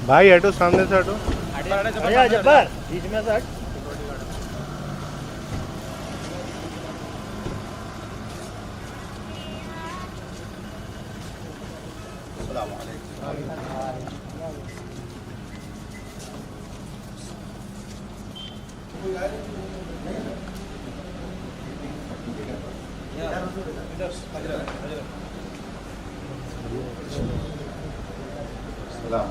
بھائی ہٹو سامنے سے ہٹو. جبر بیچ میں سے ہٹ. السلام علیکم. السلام.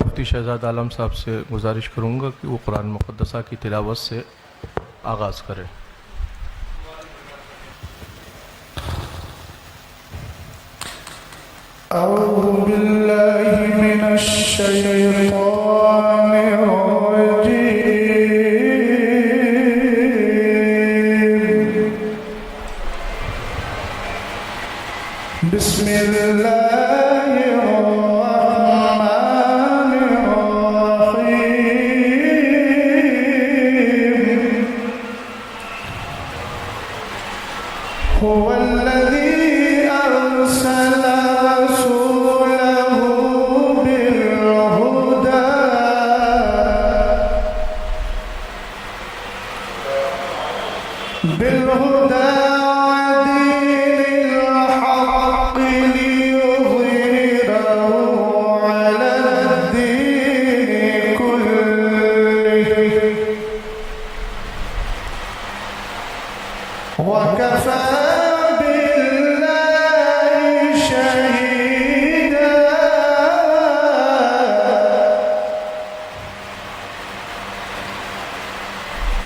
مفتی شہزاد عالم صاحب سے گزارش کروں گا کہ وہ قرآن مقدسہ کی تلاوت سے آغاز کریں. اعوذ باللہ من الشیطان الرجیم. بسم اللہ الرحمن الرحیم. هو الذی ارسل رسوله بالهدى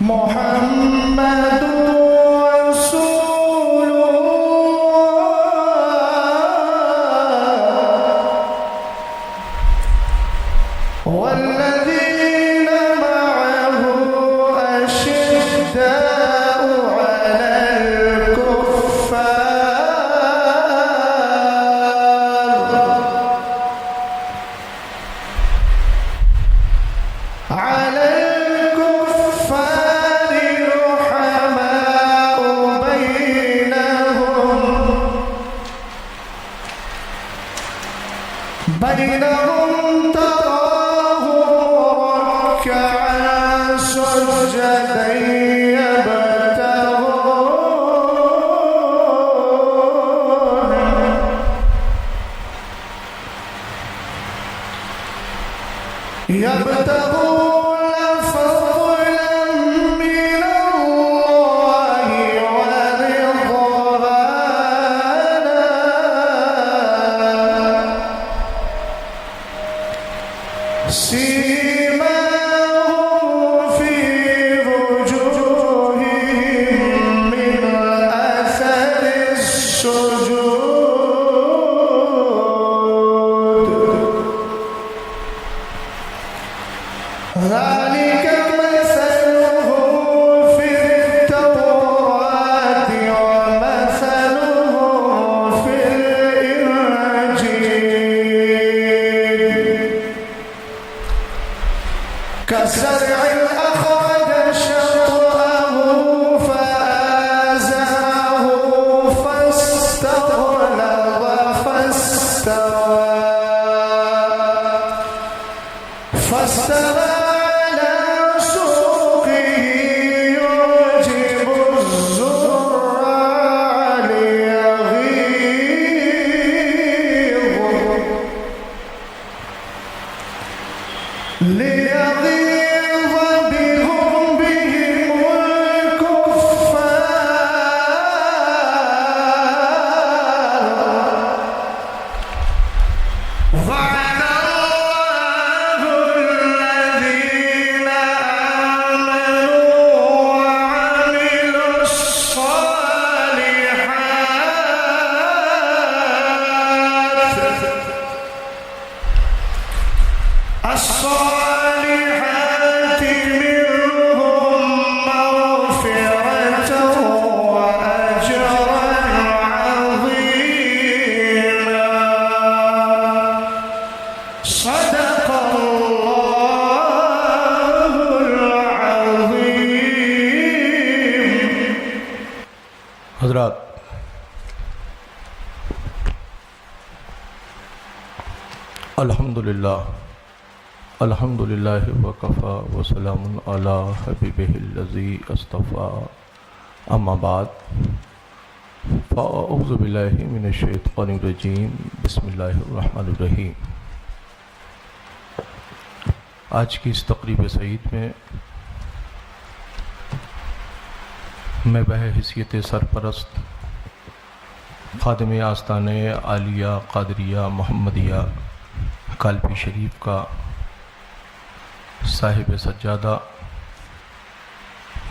محمد رسول الله والذين معه أشداء على الكفار رحماء بينهم تراهم ركعا سجدا يبتغون فضلا من الله ورضوانا سيماهم في وجوههم من أثر السجود ذلك مثلهم في التوراة ومثلهم في الإنجيل كزرع أخرج شطأه فآزره فاستغلظ فاستوى على سوقه يعجب الزراع ليغيظ بهم الكفار وعد الله الذين آمنوا وعملوا الصالحات منهم مغفرة وأجرا عظيما صدق الله العظيم. حضرات، الحمدللہ وکفا وسلام علی حبیبہ الذی اصطفیٰ، اما بعد فاعوذ باللہ من الشیطان الرجیم، بسم اللہ الرحمن الرحیم. آج کی اس تقریب سعید میں میں بحیثیت سرپرست خادم آستانِ عالیہ قادریہ محمدیہ کالپی شریف کا صاحب سجادہ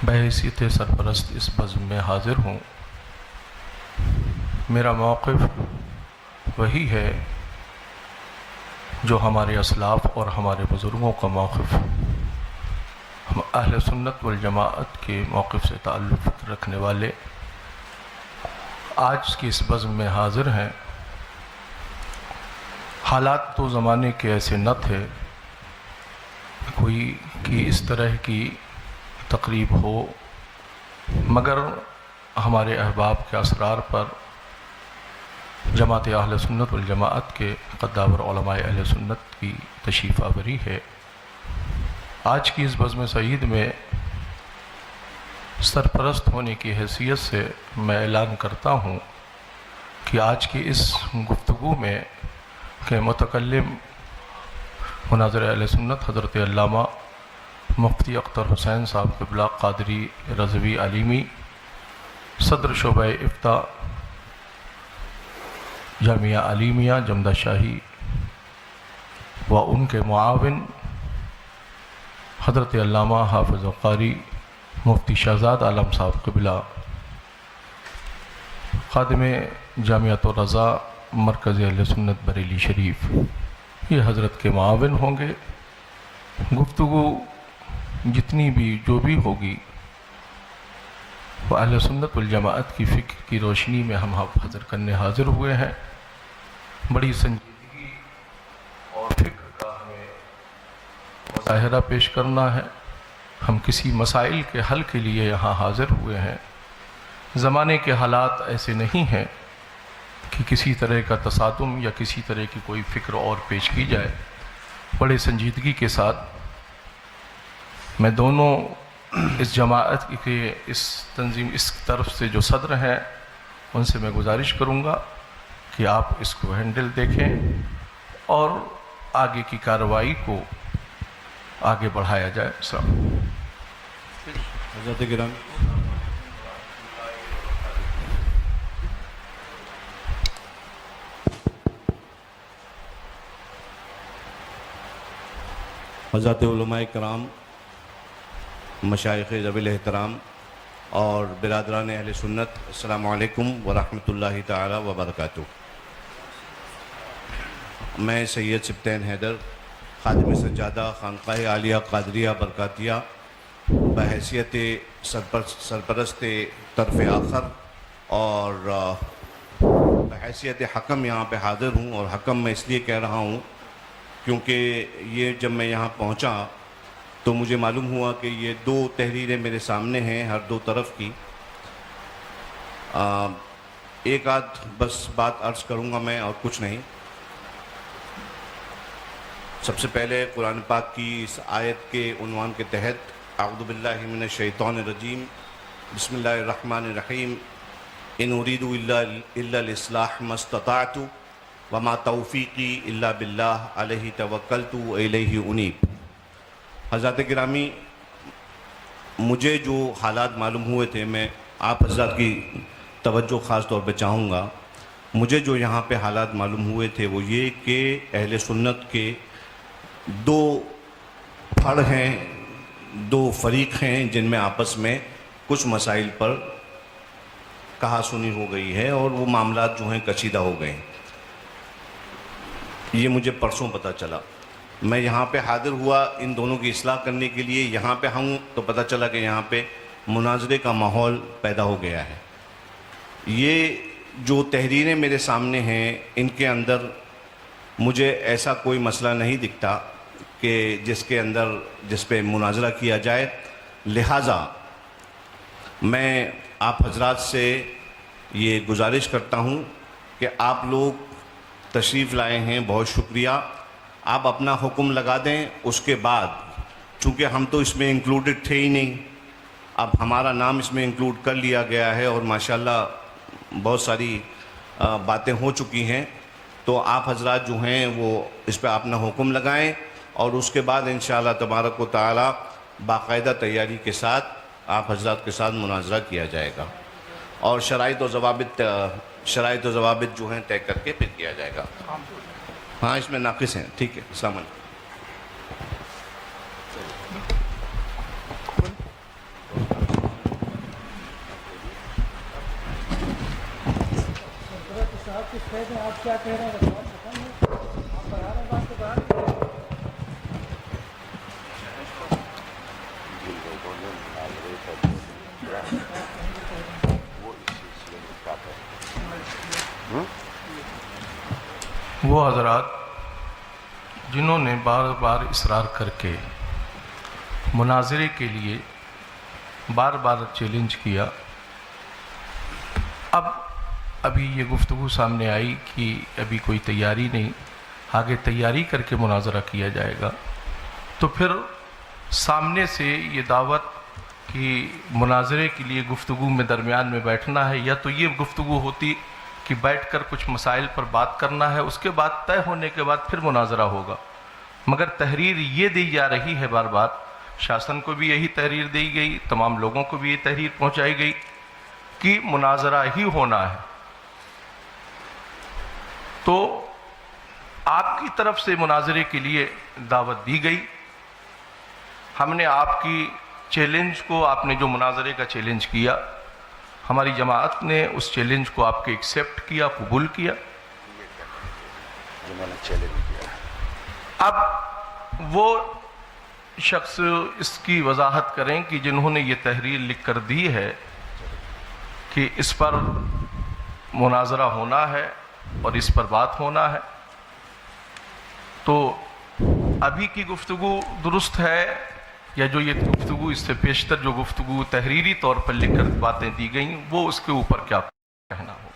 بحیثیت سرپرست اس بزم میں حاضر ہوں. میرا موقف وہی ہے جو ہمارے اسلاف اور ہمارے بزرگوں کا موقف، ہم اہل سنت والجماعت کے موقف سے تعلق رکھنے والے آج کی اس بزم میں حاضر ہیں. حالات تو زمانے کے ایسے نہ تھے کوئی کہ اس طرح کی تقریب ہو، مگر ہمارے احباب کے اسرار پر جماعت اہل سنت والجماعت کے قداور علماء اہل سنت کی تشریف آوری ہے. آج کی اس بزم سعید میں سرپرست ہونے کی حیثیت سے میں اعلان کرتا ہوں کہ آج کی اس گفتگو میں کہ متکلم مناظر اہل سنت حضرت علامہ مفتی اختر حسین صاحب قبلہ قادری رضوی علیمی، صدر شعبہ افتاء جامعہ علیمیہ جمدہ شاہی، و ان کے معاون حضرت علامہ حافظ قاری مفتی شہزاد عالم صاحب قبلہ، خادم جامعۃ الرضا مرکز اہل سنت بریلی شریف، یہ حضرت کے معاون ہوں گے۔ گفتگو جتنی بھی جو بھی ہوگی وہ اہل سنت والجماعت کی فکر کی روشنی میں ہم حاضر کرنے حاضر ہوئے ہیں۔ بڑی سنجیدگی اور فکر کا ہمیں مظاہرہ پیش کرنا ہے۔ ہم کسی مسائل کے حل کے لیے یہاں حاضر ہوئے ہیں۔ زمانے کے حالات ایسے نہیں ہیں کہ کسی طرح کا تصادم یا کسی طرح کی کوئی فکر اور پیش کی جائے۔ بڑے سنجیدگی کے ساتھ میں دونوں اس جماعت کے اس تنظیم اس طرف سے جو صدر ہیں ان سے میں گزارش کروں گا کہ آپ اس کو ہینڈل دیکھیں اور آگے کی کارروائی کو آگے بڑھایا جائے۔ السلام علیکم۔ حضرت گرامی، حضرات علماء کرام، مشائخ ذوی الاحترام اور برادران اہل سنت، السلام علیکم ورحمۃ اللہ تعالی وبرکاتہ۔ میں سید سبطین حیدر، خادم سجادہ خانقاہ عالیہ قادریہ برکاتیہ، بحیثیت سرپرست طرف آخر اور بحیثیت حکم یہاں پہ حاضر ہوں، اور حکم میں اس لیے کہہ رہا ہوں کیونکہ یہ جب میں یہاں پہنچا تو مجھے معلوم ہوا کہ یہ دو تحریریں میرے سامنے ہیں ہر دو طرف کی۔ ایک آدھ بس بات عرض کروں گا میں اور کچھ نہیں۔ سب سے پہلے قرآن پاک کی اس آیت کے عنوان کے تحت اعوذ باللہ من الشیطان الرجیم، بسم اللہ الرحمن الرحیم، ان اريد الا الاصلاح ما استطعت وما توفیقی الا باللہ علیہ توکلت والیہ انیب۔ حضرات گرامی، مجھے جو حالات معلوم ہوئے تھے، میں آپ حضرات کی توجہ خاص طور پہ چاہوں گا۔ مجھے جو یہاں پہ حالات معلوم ہوئے تھے وہ یہ کہ اہل سنت کے دو پھڑ ہیں، دو فریق ہیں جن میں آپس میں کچھ مسائل پر کہا سنی ہو گئی ہے اور وہ معاملات جو ہیں کشیدہ ہو گئے ہیں۔ یہ مجھے پرسوں پتہ چلا۔ میں یہاں پہ حاضر ہوا ان دونوں کی اصلاح کرنے کے لیے، یہاں پہ ہوں تو پتہ چلا کہ یہاں پہ مناظرے کا ماحول پیدا ہو گیا ہے۔ یہ جو تحریریں میرے سامنے ہیں ان کے اندر مجھے ایسا کوئی مسئلہ نہیں دکھتا کہ جس پہ مناظرہ کیا جائے، لہٰذا میں آپ حضرات سے یہ گزارش کرتا ہوں کہ آپ لوگ تشریف لائے ہیں، بہت شکریہ۔ آپ اپنا حکم لگا دیں، اس کے بعد چونکہ ہم تو اس میں انکلوڈڈ تھے ہی نہیں، اب ہمارا نام اس میں انکلوڈ کر لیا گیا ہے اور ماشاءاللہ بہت ساری باتیں ہو چکی ہیں، تو آپ حضرات جو ہیں وہ اس پہ اپنا حکم لگائیں اور اس کے بعد انشاءاللہ تبارک و تعالی باقاعدہ تیاری کے ساتھ آپ حضرات کے ساتھ مناظرہ کیا جائے گا اور شرائط و ضوابط جو ہیں طے کر کے پھر کیا جائے گا۔ ہاں اس میں ناقص ہیں، ٹھیک ہے۔ السلام علیکم۔ آپ کیا کہہ رہے ہیں؟ آپ بتا رہے ہیں بات تو بتا رہے ہیں۔ وہ حضرات جنہوں نے بار بار اصرار کر کے مناظرے کے لیے بار بار چیلنج کیا، ابھی یہ گفتگو سامنے آئی کہ ابھی کوئی تیاری نہیں، آگے تیاری کر کے مناظرہ کیا جائے گا، تو پھر سامنے سے یہ دعوت کہ مناظرے کے لیے گفتگو میں درمیان میں بیٹھنا ہے، یا تو یہ گفتگو ہوتی کہ بیٹھ کر کچھ مسائل پر بات کرنا ہے، اس کے بعد طے ہونے کے بعد پھر مناظرہ ہوگا، مگر تحریر یہ دی جا رہی ہے بار بار، شاسن کو بھی یہی تحریر دی گئی، تمام لوگوں کو بھی یہ تحریر پہنچائی گئی کہ مناظرہ ہی ہونا ہے۔ تو آپ کی طرف سے مناظرے کے لیے دعوت دی گئی، ہم نے آپ کی چیلنج کو آپ نے جو مناظرے کا چیلنج کیا، ہماری جماعت نے اس چیلنج کو آپ کے ایکسیپٹ کیا، قبول کیا. جنہوں نے چیلنج کیا. اب وہ شخص اس کی وضاحت کریں کہ جنہوں نے یہ تحریر لکھ کر دی ہے کہ اس پر مناظرہ ہونا ہے اور اس پر بات ہونا ہے، تو ابھی کی گفتگو درست ہے یا جو یہ گفتگو اس سے پیشتر جو گفتگو تحریری طور پر لکھ کر باتیں دی گئیں وہ اس کے اوپر کیا کہنا ہو؟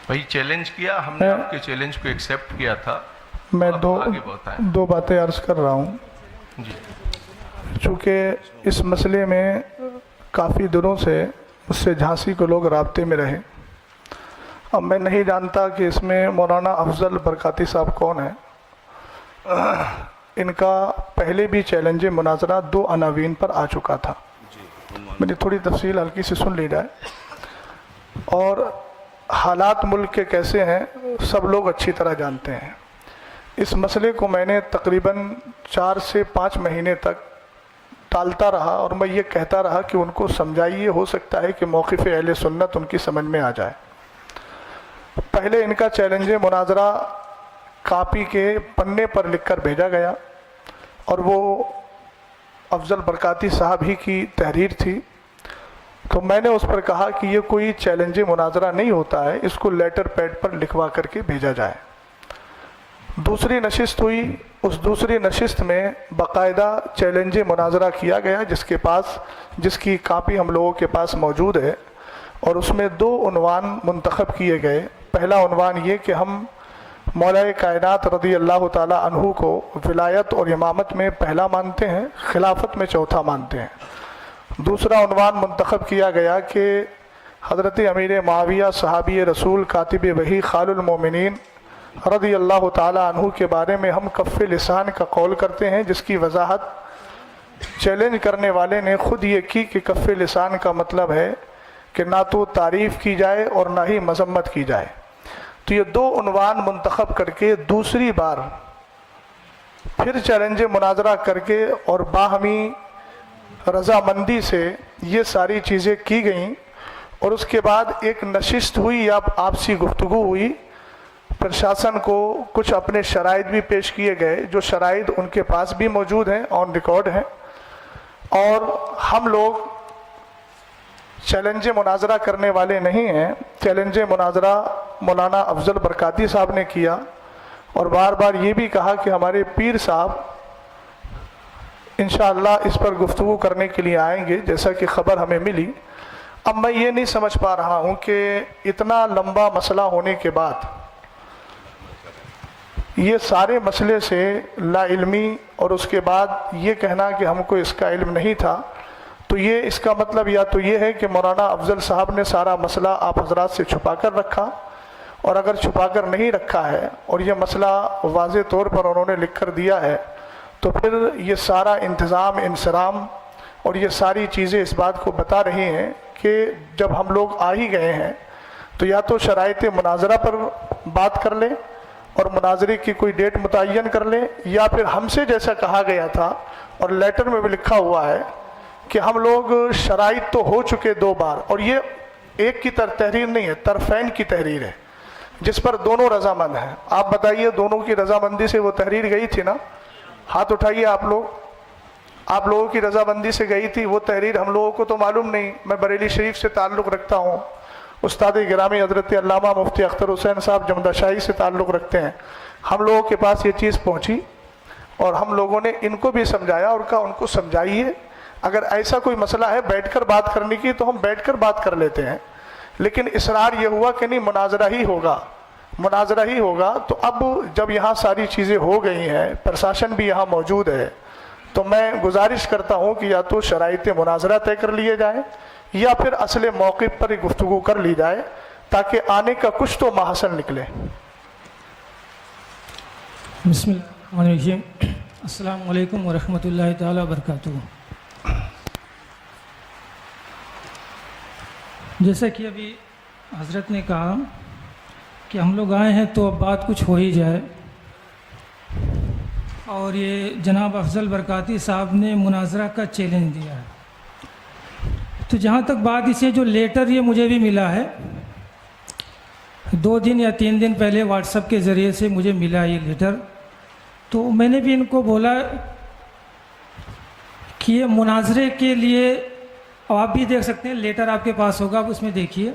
بھائی چیلنج کیا ہم نے، آپ کے چیلنج کو ایکسیپٹ کیا تھا. میں آگے بتائیں. دو باتیں عرض کر رہا ہوں. جی. چونکہ اس مسئلے میں کافی دنوں سے مجھ سے جھانسی کے لوگ رابطے میں رہے. اب میں نہیں جانتا کہ اس میں مولانا افضل برکاتی صاحب کون ہیں. ان کا پہلے بھی چیلنج مناظرہ 2 عناوین پر آ چکا تھا. میری تھوڑی تفصیل ہلکی سے سن لی جائے. اور حالات ملک کے کیسے ہیں سب لوگ اچھی طرح جانتے ہیں. اس مسئلے کو میں نے تقریباً 4 سے 5 مہینے تک ٹالتا رہا اور میں یہ کہتا رہا کہ ان کو سمجھائیے، ہو سکتا ہے کہ موقف اہل سنت ان کی سمجھ میں آ جائے. پہلے ان کا چیلنج مناظرہ کاپی کے پنے پر لکھ کر بھیجا گیا اور وہ افضل برکاتی صاحب ہی کی تحریر تھی. تو میں نے اس پر کہا کہ یہ کوئی چیلنج مناظرہ نہیں ہوتا ہے، اس کو لیٹر پیڈ پر لکھوا کر کے بھیجا جائے. دوسری نشست ہوئی. اس دوسری نشست میں باقاعدہ چیلنج مناظرہ کیا گیا جس کی کاپی ہم لوگوں کے پاس موجود ہے، اور اس میں 2 عنوان منتخب کیے گئے. پہلا عنوان یہ کہ ہم مولا کائنات رضی اللہ تعالی عنہ کو ولایت اور امامت میں پہلا مانتے ہیں، خلافت میں چوتھا مانتے ہیں. دوسرا عنوان منتخب کیا گیا کہ حضرت امیر معاویہ صحابی رسول کاتب وحی خال المومنین رضی اللہ تعالی عنہ کے بارے میں ہم کف لسان کا قول کرتے ہیں، جس کی وضاحت چیلنج کرنے والے نے خود یہ کی کہ کف لسان کا مطلب ہے کہ نہ تو تعریف کی جائے اور نہ ہی مذمت کی جائے. تو یہ 2 عنوان منتخب کر کے دوسری بار پھر چیلنج مناظرہ کر کے اور باہمی رضامندی سے یہ ساری چیزیں کی گئیں. اور اس کے بعد ایک نشست ہوئی یا آپسی گفتگو ہوئی. پرشاسن کو کچھ اپنے شرائط بھی پیش کیے گئے، جو شرائط ان کے پاس بھی موجود ہیں، آن ریکارڈ ہیں. اور ہم لوگ چیلنج مناظرہ کرنے والے نہیں ہیں. چیلنج مناظرہ مولانا افضل برکاتی صاحب نے کیا اور بار بار یہ بھی کہا کہ ہمارے پیر صاحب انشاءاللہ اس پر گفتگو کرنے کے لیے آئیں گے، جیسا کہ خبر ہمیں ملی. اب میں یہ نہیں سمجھ پا رہا ہوں کہ اتنا لمبا مسئلہ ہونے کے بعد یہ سارے مسئلے سے لا علمی اور اس کے بعد یہ کہنا کہ ہم کو اس کا علم نہیں تھا، تو یہ اس کا مطلب یا تو یہ ہے کہ مولانا افضل صاحب نے سارا مسئلہ آپ حضرات سے چھپا کر رکھا، اور اگر چھپا کر نہیں رکھا ہے اور یہ مسئلہ واضح طور پر انہوں نے لکھ کر دیا ہے، تو پھر یہ سارا انتظام انصرام اور یہ ساری چیزیں اس بات کو بتا رہی ہیں کہ جب ہم لوگ آ ہی گئے ہیں تو یا تو شرائط مناظرہ پر بات کر لیں اور مناظرے کی کوئی ڈیٹ متعین کر لیں، یا پھر ہم سے جیسا کہا گیا تھا اور لیٹر میں بھی لکھا ہوا ہے کہ ہم لوگ شرائط تو ہو چکے 2 بار، اور یہ ایک کی تحریر نہیں ہے، طرفین کی تحریر ہے جس پر دونوں رضامند ہیں. آپ بتائیے دونوں کی رضامندی سے وہ تحریر گئی تھی نا؟ ہاتھ اٹھائیے آپ لوگوں کی رضامندی سے گئی تھی وہ تحریر. ہم لوگوں کو تو معلوم نہیں. میں بریلی شریف سے تعلق رکھتا ہوں، استاد گرامی حضرت علامہ مفتی اختر حسین صاحب جمدہ شاہی سے تعلق رکھتے ہیں. ہم لوگوں کے پاس یہ چیز پہنچی اور ہم لوگوں نے ان کو بھی سمجھایا اور کہا ان کو سمجھائیے، اگر ایسا کوئی مسئلہ ہے بیٹھ کر بات کرنے کی تو ہم بیٹھ کر بات کر لیتے ہیں. لیکن اصرار یہ ہوا کہ نہیں مناظرہ ہی ہوگا. تو اب جب یہاں ساری چیزیں ہو گئی ہیں، پرشاسن بھی یہاں موجود ہے، تو میں گزارش کرتا ہوں کہ یا تو شرائط مناظرہ طے کر لیے جائیں یا پھر اصل موقف پر گفتگو کر لی جائے تاکہ آنے کا کچھ تو محصل نکلے. بسم اللہ الرحمن الرحیم. السلام علیکم ورحمۃ اللہ تعالی وبرکاتہ. جیسا کہ ابھی حضرت نے کہا کہ ہم لوگ آئے ہیں تو اب بات کچھ ہو ہی جائے. اور یہ جناب افضل برکاتی صاحب نے مناظرہ کا چیلنج دیا ہے. تو جہاں تک بات اسے جو لیٹر یہ مجھے بھی ملا ہے 2 دن یا 3 دن پہلے واٹس ایپ کے ذریعے سے مجھے ملا یہ لیٹر. تو میں نے بھی ان کو بولا کہ یہ مناظرے کے لیے، اور آپ بھی دیکھ سکتے ہیں لیٹر آپ کے پاس ہوگا، آپ اس میں دیکھیے،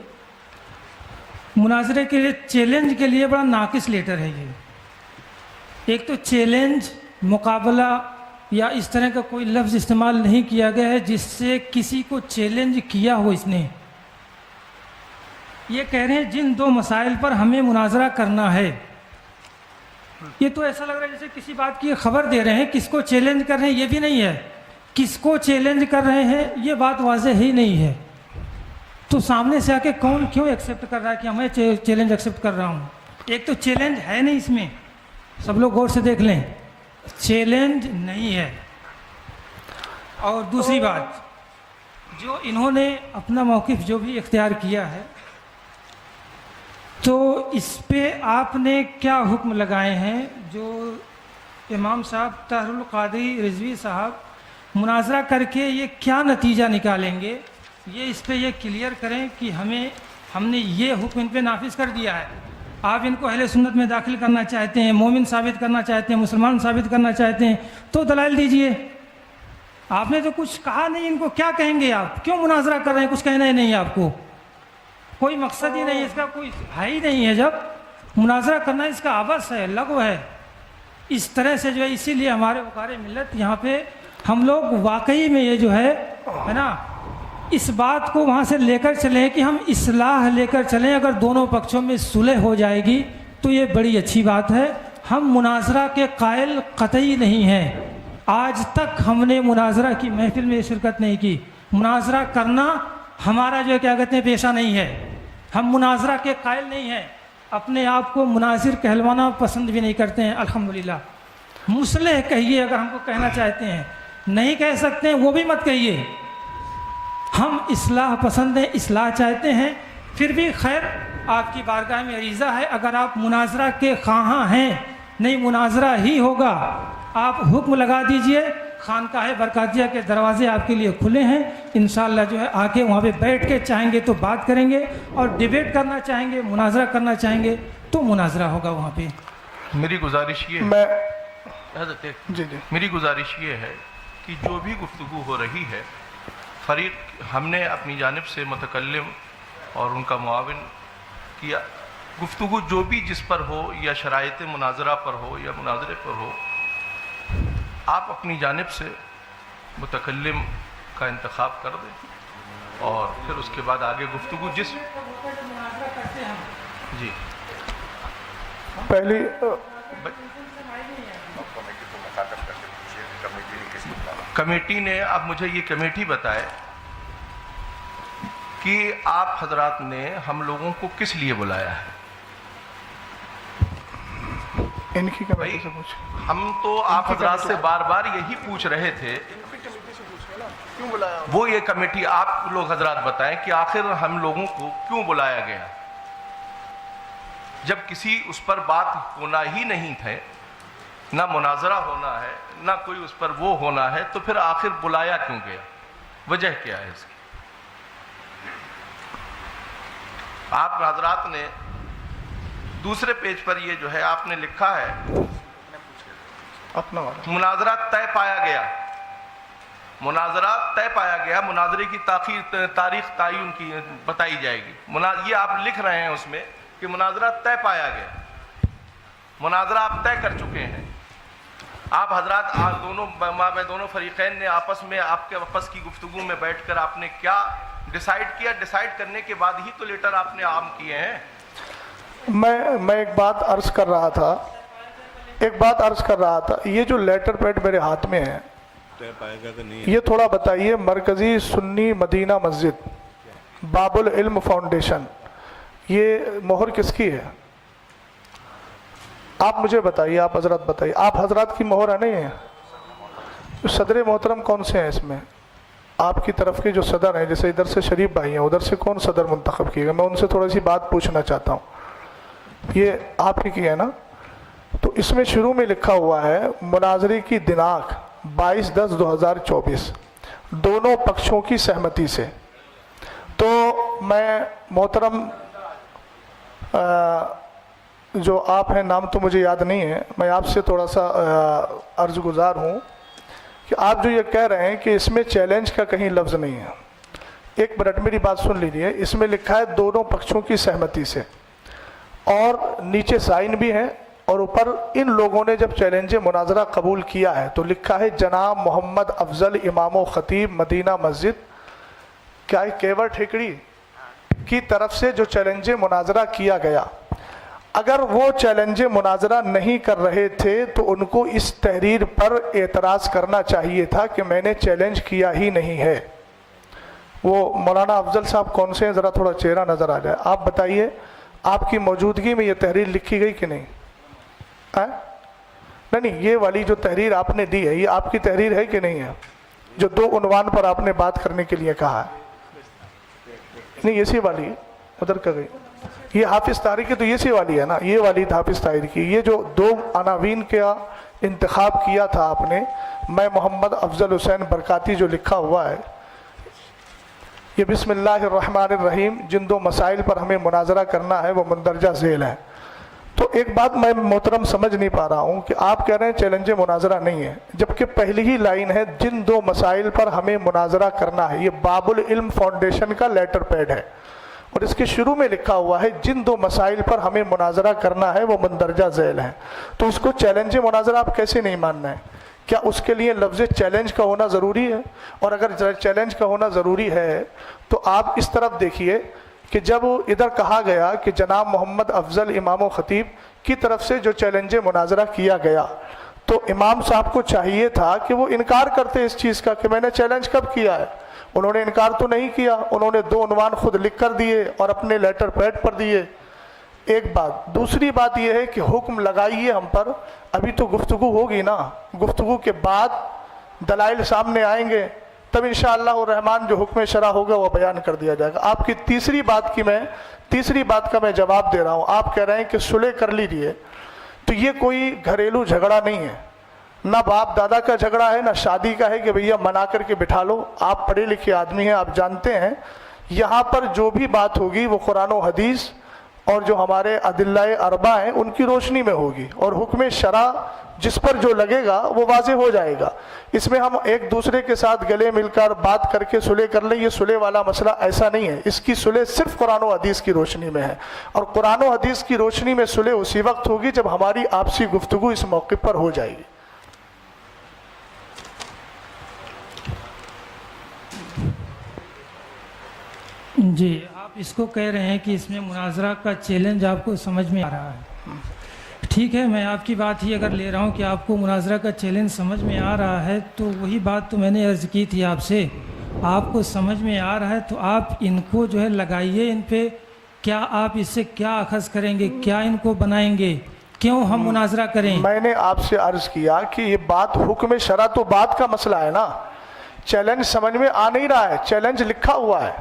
مناظرے کے لیے چیلنج کے لیے بڑا ناقص لیٹر ہے یہ. ایک تو چیلنج، مقابلہ یا اس طرح کا کوئی لفظ استعمال نہیں کیا گیا ہے جس سے کسی کو چیلنج کیا ہو. اس نے یہ کہہ رہے ہیں جن 2 مسائل پر ہمیں مناظرہ کرنا ہے. یہ تو ایسا لگ رہا ہے جیسے کسی بات کی خبر دے رہے ہیں. کس کو چیلنج کر رہے ہیں یہ بھی نہیں ہے، کس کو چیلنج کر رہے ہیں یہ بات واضح ہی نہیں ہے. تو سامنے سے آ کے کون کیوں ایکسیپٹ کر رہا ہے کہ میں چیلنج ایکسیپٹ کر رہا ہوں؟ ایک تو چیلنج ہے نہیں اس میں، سب لوگ غور سے دیکھ لیں، چیلنج نہیں ہے. اور دوسری بات، جو انہوں نے اپنا موقف جو بھی اختیار کیا ہے تو اس پہ آپ نے کیا حکم لگائے ہیں؟ جو امام صاحب طاہر القادری رضوی صاحب مناظرہ کر کے یہ کیا نتیجہ نکالیں گے، یہ اس پہ یہ کلیئر کریں کہ ہم نے یہ حکم ان پہ نافذ کر دیا ہے. آپ ان کو اہل سنت میں داخل کرنا چاہتے ہیں، مومن ثابت کرنا چاہتے ہیں، مسلمان ثابت کرنا چاہتے ہیں تو دلائل دیجئے. آپ نے تو کچھ کہا نہیں، ان کو کیا کہیں گے؟ آپ کیوں مناظرہ کر رہے ہیں؟ کچھ کہنا ہی نہیں آپ کو، کوئی مقصد ہی نہیں، اس کا کوئی ہے ہی نہیں ہے. جب مناظرہ کرنا اس کا عبث ہے، لغو ہے. اس طرح سے جو ہے، اسی لیے ہمارے وقار ملت یہاں پہ ہم لوگ واقعی میں یہ جو ہے نا، اس بات کو وہاں سے لے کر چلیں کہ ہم اصلاح لے کر چلیں. اگر دونوں پکشوں میں صلح ہو جائے گی تو یہ بڑی اچھی بات ہے. ہم مناظرہ کے قائل قطعی نہیں ہیں. آج تک ہم نے مناظرہ کی محفل میں شرکت نہیں کی. مناظرہ کرنا ہمارا جو ہے کیا کہتے ہیں پیشہ نہیں ہے. ہم مناظرہ کے قائل نہیں ہیں. اپنے آپ کو مناظر کہلوانا پسند بھی نہیں کرتے ہیں الحمدللہ. مصلح کہیے اگر ہم کو کہنا چاہتے ہیں، نہیں کہہ سکتے ہیں وہ بھی مت کہیے. ہم اصلاح پسند ہیں، اصلاح چاہتے ہیں. پھر بھی خیر آپ کی بارگاہ میں عریضہ ہے، اگر آپ مناظرہ کے خواہاں ہیں، نہیں مناظرہ ہی ہوگا، آپ حکم لگا دیجئے. خانقاہ برکاتیہ کے دروازے آپ کے لیے کھلے ہیں. انشاءاللہ جو ہے آ کے وہاں پہ بیٹھ کے چاہیں گے تو بات کریں گے، اور ڈیبیٹ کرنا چاہیں گے، مناظرہ کرنا چاہیں گے تو مناظرہ ہوگا وہاں پہ. میری گزارش یہ میں حضرت جی میری گزارش یہ ہے کہ جو بھی گفتگو ہو رہی ہے، فریق ہم نے اپنی جانب سے متکلم اور ان کا معاون کیا. گفتگو جو بھی جس پر ہو، یا شرائط مناظرہ پر ہو یا مناظرے پر ہو، آپ اپنی جانب سے متکلم کا انتخاب کر دیں اور پھر اس کے بعد آگے گفتگو جس جی پہلی کمیٹی نے، اب مجھے یہ کمیٹی بتائے کہ آپ حضرات نے ہم لوگوں کو کس لیے بلایا ہے. ان کی کمیٹی سے پوچھ. ہم تو آپ حضرات سے بار بار یہی پوچھ رہے تھے، وہ یہ کمیٹی آپ لوگ حضرات بتائیں کہ آخر ہم لوگوں کو کیوں بلایا گیا. جب کسی اس پر بات ہونا ہی نہیں تھے، نہ مناظرہ ہونا ہے، نہ کوئی اس پر وہ ہونا ہے، تو پھر آخر بلایا کیوں گیا؟ وجہ کیا ہے اس کی؟ آپ حضرات نے دوسرے پیج پر یہ جو ہے آپ نے لکھا ہے اپنا والا مناظرہ طے پایا گیا. مناظرہ طے پایا گیا، مناظرے کی تاریخ تعین کی بتائی جائے گی. یہ آپ لکھ رہے ہیں اس میں کہ مناظرہ طے پایا گیا. مناظرہ آپ طے کر چکے ہیں. آپ حضرات دونوں فریقین نے آپس میں آپ کے آپس کی گفتگو میں بیٹھ کر آپ نے کیا ڈیسائیڈ کیا؟ ڈیسائیڈ کرنے کے بعد ہی تو لیٹر آپ نے عام کیے ہیں. میں ایک بات عرض کر رہا تھا، یہ جو لیٹر پیڈ میرے ہاتھ میں ہے، یہ تھوڑا بتائیے. مرکزی سنی مدینہ مسجد باب العلم فاؤنڈیشن، یہ مہر کس کی ہے؟ آپ مجھے بتائیے، آپ حضرات بتائیے. آپ حضرات کی مہر ہے نہیں ہے؟ صدر محترم کون سے ہیں اس میں؟ آپ کی طرف کے جو صدر ہیں، جیسے ادھر سے شریف بھائی ہیں، ادھر سے کون صدر منتخب کیے گا؟ میں ان سے تھوڑی سی بات پوچھنا چاہتا ہوں. یہ آپ ہی کی ہے نا؟ تو اس میں شروع میں لکھا ہوا ہے مناظرے کی دناک 22/10/2024 دونوں پکشوں کی سہمتی سے. تو میں محترم جو آپ ہیں، نام تو مجھے یاد نہیں ہے، میں آپ سے تھوڑا سا عرض گزار ہوں کہ آپ جو یہ کہہ رہے ہیں کہ اس میں چیلنج کا کہیں لفظ نہیں ہے. ایک منٹ میری بات سن لیجیے. اس میں لکھا ہے دونوں پکشوں کی سہمتی سے، اور نیچے سائن بھی ہے، اور اوپر ان لوگوں نے جب چیلنج مناظرہ قبول کیا ہے تو لکھا ہے جناب محمد افضل امام و خطیب مدینہ مسجد کیا ہے کیور ٹھیکڑی کی طرف سے جو چیلنج مناظرہ کیا گیا. اگر وہ چیلنج مناظرہ نہیں کر رہے تھے تو ان کو اس تحریر پر اعتراض کرنا چاہیے تھا کہ میں نے چیلنج کیا ہی نہیں ہے. وہ مولانا افضل صاحب کون سے ہیں؟ ذرا تھوڑا چہرہ نظر آ جائے. آپ بتائیے آپ کی موجودگی میں یہ تحریر لکھی گئی کہ نہیں؟ نہیں، یہ والی جو تحریر آپ نے دی ہے یہ آپ کی تحریر ہے کہ نہیں ہے؟ جو 2 عنوان پر آپ نے بات کرنے کے لیے کہا ہے. نہیں، اسی والی ادھر کا گئی. یہ حافظ طاہر کی تو اسی والی ہے نا، یہ والی حافظ طاہر کی. یہ جو 2 عناوین کا انتخاب کیا تھا آپ نے، میں محمد افضل حسین برکاتی جو لکھا ہوا ہے، یہ بسم اللہ الرحمن الرحیم جن 2 مسائل پر ہمیں مناظرہ کرنا ہے وہ مندرجہ ذیل ہے. تو ایک بات میں محترم سمجھ نہیں پا رہا ہوں کہ آپ کہہ رہے ہیں چیلنج مناظرہ نہیں ہے، جبکہ پہلی ہی لائن ہے جن 2 مسائل پر ہمیں مناظرہ کرنا ہے. یہ باب العلم فاؤنڈیشن کا لیٹر پیڈ ہے، اور اس کے شروع میں لکھا ہوا ہے جن 2 مسائل پر ہمیں مناظرہ کرنا ہے وہ مندرجہ ذیل ہیں. تو اس کو چیلنج مناظرہ آپ کیسے نہیں ماننا ہے؟ کیا اس کے لیے لفظ چیلنج کا ہونا ضروری ہے؟ اور اگر چیلنج کا ہونا ضروری ہے تو آپ اس طرف دیکھیے کہ جب ادھر کہا گیا کہ جناب محمد افضل امام و خطیب کی طرف سے جو چیلنج مناظرہ کیا گیا، تو امام صاحب کو چاہیے تھا کہ وہ انکار کرتے اس چیز کا کہ میں نے چیلنج کب کیا ہے. انہوں نے انکار تو نہیں کیا، انہوں نے 2 عنوان خود لکھ کر دیے اور اپنے لیٹر پیڈ پر دیے. ایک بات. دوسری بات یہ ہے کہ حکم لگائیے ہم پر. ابھی تو گفتگو ہوگی نا، گفتگو کے بعد دلائل سامنے آئیں گے، تب انشاءاللہ الرحمن جو حکم شرع ہوگا وہ بیان کر دیا جائے گا. آپ کی تیسری بات کا میں جواب دے رہا ہوں. آپ کہہ رہے ہیں کہ صلح کر لیجئے، تو یہ کوئی گھریلو جھگڑا نہیں ہے، نہ باپ دادا کا جھگڑا ہے، نہ شادی کا ہے کہ بھیا منا کر کے بٹھا لو. آپ پڑھے لکھے آدمی ہیں، آپ جانتے ہیں یہاں پر جو بھی بات ہوگی وہ قرآن و حدیث اور جو ہمارے ادلہ اربع ہیں ان کی روشنی میں ہوگی، اور حکم شرع جس پر جو لگے گا وہ واضح ہو جائے گا. اس میں ہم ایک دوسرے کے ساتھ گلے مل کر بات کر کے صلح کر لیں، یہ صلح والا مسئلہ ایسا نہیں ہے. اس کی صلح صرف قرآن و حدیث کی روشنی میں ہے، اور قرآن و حدیث کی روشنی میں صلح اسی وقت ہوگی جب ہماری آپسی گفتگو اس موقع پر ہو جائے گی. جی، آپ اس کو کہہ رہے ہیں کہ اس میں مناظرہ کا چیلنج آپ کو سمجھ میں آ رہا ہے. ٹھیک ہے، میں آپ کی بات ہی اگر لے رہا ہوں کہ آپ کو مناظرہ کا چیلنج سمجھ میں آ رہا ہے، تو وہی بات تو میں نے عرض کی تھی آپ سے. آپ کو سمجھ میں آ رہا ہے تو آپ ان کو جو ہے لگائیے ان پہ. کیا آپ اس سے کیا اخذ کریں گے؟ کیا ان کو بنائیں گے؟ کیوں ہم مناظرہ کریں؟ میں نے آپ سے عرض کیا کہ یہ بات حکم شرع تو بات کا مسئلہ ہے نا، چیلنج سمجھ میں آ نہیں رہا ہے، چیلنج لکھا ہوا ہے.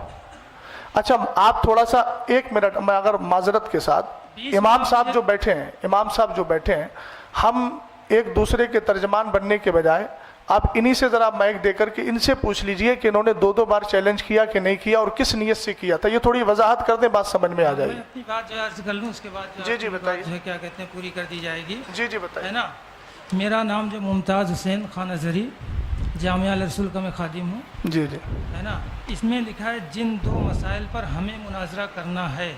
اچھا آپ تھوڑا سا 1 منٹ میں اگر معذرت کے ساتھ، امام صاحب جو بیٹھے ہیں ہم ایک دوسرے کے ترجمان بننے کے بجائے آپ انہی سے ذرا مائک دے کر کے ان سے پوچھ لیجئے کہ انہوں نے 2 بار چیلنج کیا کہ نہیں کیا اور کس نیت سے کیا تھا. یہ تھوڑی وضاحت کر دیں، بات سمجھ میں آ جائے گی. میں اپنی بات جو عرض کر لوں، اس کے بعد جی بتائیے. جو ہے کیا کہتے ہیں پوری کر دی جائے گی. جی بتائیے. ہے نا، میرا نام جو ممتاز حسین خان اظہری، جامعہ الرسول کا میں خادم ہوں. جی ہے نا، اس میں لکھا ہے جن 2 مسائل پر ہمیں مناظرہ کرنا ہے،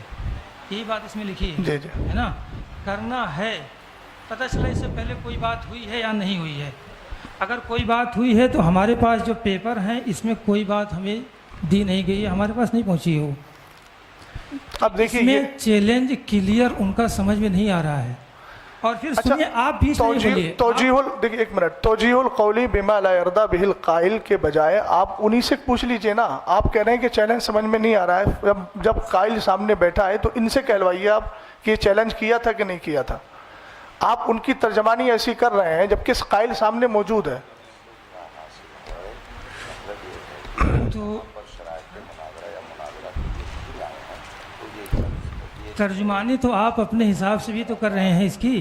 یہی بات اس میں لکھی ہے. جی ہے نا، کرنا ہے. پتہ چلا اس سے پہلے کوئی بات ہوئی ہے یا نہیں ہوئی ہے. اگر کوئی بات ہوئی ہے تو ہمارے پاس جو پیپر ہیں اس میں کوئی بات ہمیں دی نہیں گئی ہے، ہمارے پاس نہیں پہنچی ہو. اب دیکھیے اس میں چیلنج کلیئر ان کا سمجھ میں نہیں آ رہا ہے. اور پھر سنیے، آپ بھی دیکھیے 1 منٹ، توجیہ القولی بما لا یرضی بہ القائل کے بجائے آپ انہی سے پوچھ لیجئے نا. آپ کہہ رہے ہیں کہ چیلنج سمجھ میں نہیں آ رہا ہے، جب قائل سامنے بیٹھا ہے تو ان سے کہلوائیے آپ کہ یہ چیلنج کیا تھا کہ نہیں کیا تھا. آپ ان کی ترجمانی ایسی کر رہے ہیں جبکہ قائل سامنے موجود ہے. تو ترجمانی تو آپ اپنے حساب سے بھی تو کر رہے ہیں اس کی.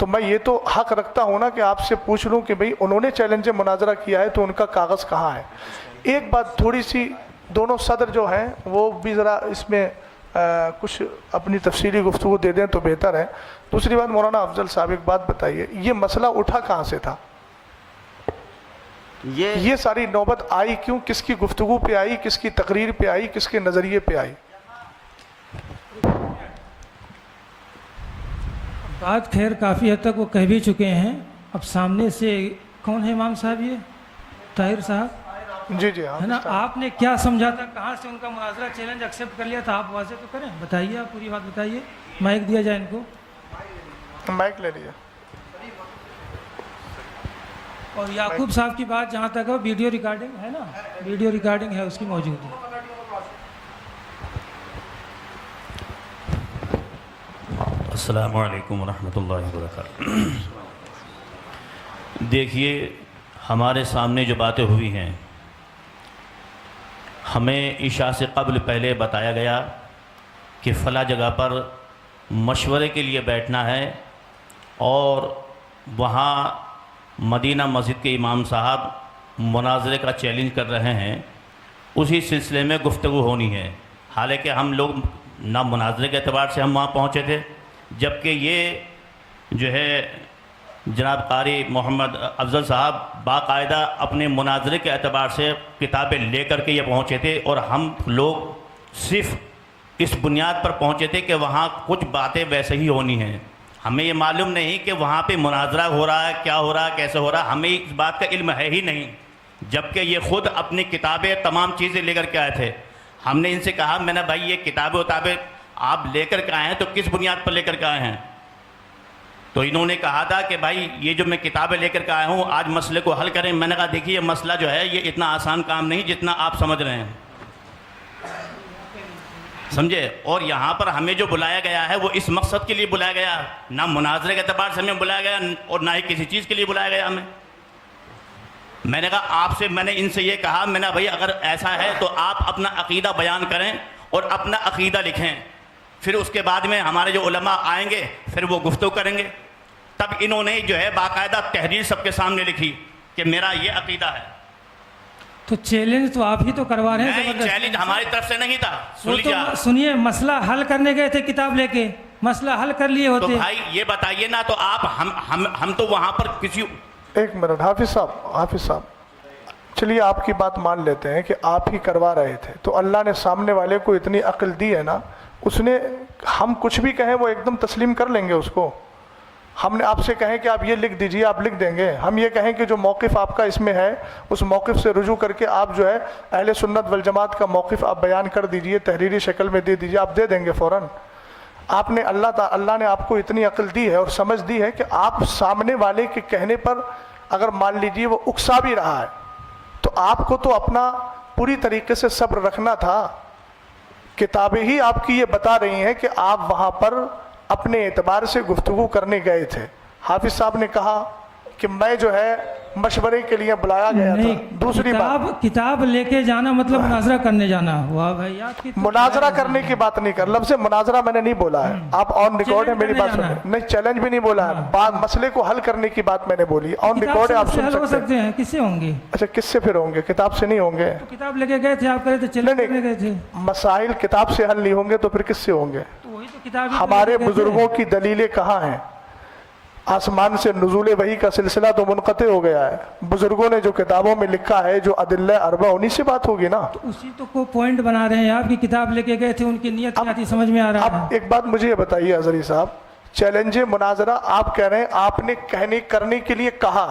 تو میں یہ تو حق رکھتا ہوں نا کہ آپ سے پوچھ لوں کہ بھئی انہوں نے چیلنج مناظرہ کیا ہے تو ان کا کاغذ کہاں ہے. ایک بات تھوڑی سی، دونوں صدر جو ہیں وہ بھی ذرا اس میں کچھ اپنی تفصیلی گفتگو دے دیں تو بہتر ہے. دوسری بات مولانا افضل صاحب ایک بات بتائیے، یہ مسئلہ اٹھا کہاں سے تھا؟ یہ ساری نوبت آئی کیوں؟ کس کی گفتگو پہ آئی، کس کی تقریر پہ آئی، کس کے نظریے پہ آئی؟ بات خیر کافی حد تک وہ کہہ بھی چکے ہیں. اب سامنے سے کون ہے امام صاحب؟ یہ طاہر صاحب جی جی ہاں ہے نا. آپ نے کیا سمجھا تھا، کہاں سے ان کا مناظرہ چیلنج ایکسیپٹ کر لیا تھا؟ آپ واضح تو کریں، بتائیے، آپ پوری بات بتائیے. مائک دیا جائے ان کو. مائک لے لیا. اور یعقوب صاحب کی بات جہاں تک ہے، ویڈیو ریکارڈنگ ہے نا، ویڈیو ریکارڈنگ ہے، اس کی موجود ہے. السلام علیکم ورحمۃ اللہ وبرکاتہ. دیکھیے، ہمارے سامنے جو باتیں ہوئی ہیں، ہمیں عشاء سے قبل پہلے بتایا گیا کہ فلاں جگہ پر مشورے کے لیے بیٹھنا ہے، اور وہاں مدینہ مسجد کے امام صاحب مناظرے کا چیلنج کر رہے ہیں، اسی سلسلے میں گفتگو ہونی ہے. حالانکہ ہم لوگ نہ مناظرے کے اعتبار سے ہم وہاں پہنچے تھے، جبکہ یہ جو ہے جناب قاری محمد افضل صاحب باقاعدہ اپنے مناظرے کے اعتبار سے کتابیں لے کر کے یہ پہنچے تھے، اور ہم لوگ صرف اس بنیاد پر پہنچے تھے کہ وہاں کچھ باتیں ویسے ہی ہونی ہیں. ہمیں یہ معلوم نہیں کہ وہاں پہ مناظرہ ہو رہا ہے، کیا ہو رہا ہے، کیسے ہو رہا ہے، ہمیں اس بات کا علم ہے ہی نہیں. جبکہ یہ خود اپنی کتابیں تمام چیزیں لے کر کے آئے تھے. ہم نے ان سے کہا، میں نے بھائی یہ کتابیں آپ لے کر کے آئے ہیں تو کس بنیاد پر لے کر کے آئے ہیں؟ تو انہوں نے کہا تھا کہ بھائی یہ جو میں کتابیں لے کر کے آیا ہوں، آج مسئلے کو حل کریں. میں نے کہا دیکھیے، یہ مسئلہ جو ہے یہ اتنا آسان کام نہیں جتنا آپ سمجھ رہے ہیں، سمجھے. اور یہاں پر ہمیں جو بلایا گیا ہے وہ اس مقصد کے لیے بلایا گیا، نہ مناظرے کے اعتبار سے ہمیں بلایا گیا اور نہ ہی کسی چیز کے لیے بلایا گیا ہمیں. میں نے کہا آپ سے، میں نے ان سے یہ کہا، میں نے بھائی اگر ایسا ہے تو آپ اپنا عقیدہ بیان کریں اور اپنا عقیدہ لکھیں، پھر اس کے بعد میں ہمارے جو علماء آئیں گے پھر وہ گفتگو کریں گے. تب انہوں نے جو ہے باقاعدہ تحریر سب کے سامنے لکھی کہ میرا یہ عقیدہ ہے. تو چیلنج تو آپ ہی تو کروا رہے ہیں. نہیں، چیلنج ہماری طرف سے نہیں تھا. سن لیجیے، سنیے، مسئلہ حل کرنے گئے تھے کتاب لے کے، مسئلہ حل کر لیے ہوتے. تو بھائی یہ بتائیے نا، تو آپ ہم تو وہاں پر کسی... ایک منٹ حافظ صاحب چلیے آپ کی بات مان لیتے ہیں کہ آپ ہی کروا رہے تھے، تو اللہ نے سامنے والے کو اتنی عقل دی ہے نا، اس نے ہم کچھ بھی کہیں وہ ایک دم تسلیم کر لیں گے اس کو. ہم نے آپ سے کہیں کہ آپ یہ لکھ دیجئے، آپ لکھ دیں گے. ہم یہ کہیں کہ جو موقف آپ کا اس میں ہے اس موقف سے رجوع کر کے آپ جو ہے اہل سنت والجماعت کا موقف آپ بیان کر دیجئے، تحریری شکل میں دے دیجئے، آپ دے دیں گے فوراً. آپ نے اللہ نے آپ کو اتنی عقل دی ہے اور سمجھ دی ہے کہ آپ سامنے والے کے کہنے پر اگر مان لیجئے وہ اکسا بھی رہا ہے تو آپ کو تو اپنا پوری طریقے سے صبر رکھنا تھا. کتابیں ہی آپ کی یہ بتا رہی ہیں کہ آپ وہاں پر اپنے اعتبار سے گفتگو کرنے گئے تھے. حافظ صاحب نے کہا کہ میں جو ہے مشورے کے لیے بلایا گیا تھا. دوسری بات، کتاب لے کے جانا مطلب مناظرہ کرنے جانا. واہ بھائی، آپ کی مناظرہ کرنے کی بات نہیں کر، لفظ مناظرہ میں نے نہیں بولا ہے. آپ آن ریکارڈ ہے، میری بات سنیں. نہیں، چیلنج بھی نہیں بولا ہے، بات مسئلے کو حل کرنے کی بات میں نے بولی. آن ریکارڈ ہے، آپ سن سکتے ہیں. کس سے ہوں گے؟ اچھا، کس سے پھر ہوں گے؟ کتاب سے نہیں ہوں گے. کتاب لے کے گئے تھے آپ، کرے تھے چیلنج کرنے گئے تھے. مسائل کتاب سے حل نہیں ہوں گے تو پھر کس سے ہوں گے؟ ہمارے بزرگوں کی دلیلیں کہاں ہیں؟ آسمان سے نزول وحی کا سلسلہ تو منقطع ہو گیا ہے. بزرگوں نے جو کتابوں میں لکھا ہے، جو ادلہ اربع، انہی سے بات ہوگی نا. اسی تو کو پوائنٹ بنا رہے ہیں آپ کی. کتاب لے کے گئے تھے، ان کی نیت کیا تھی سمجھ میں آ رہا ہے. اب ایک بات مجھے یہ بتائیے حضری صاحب، چیلنج مناظرہ آپ کہہ رہے ہیں آپ نے کرنے کے لیے کہا،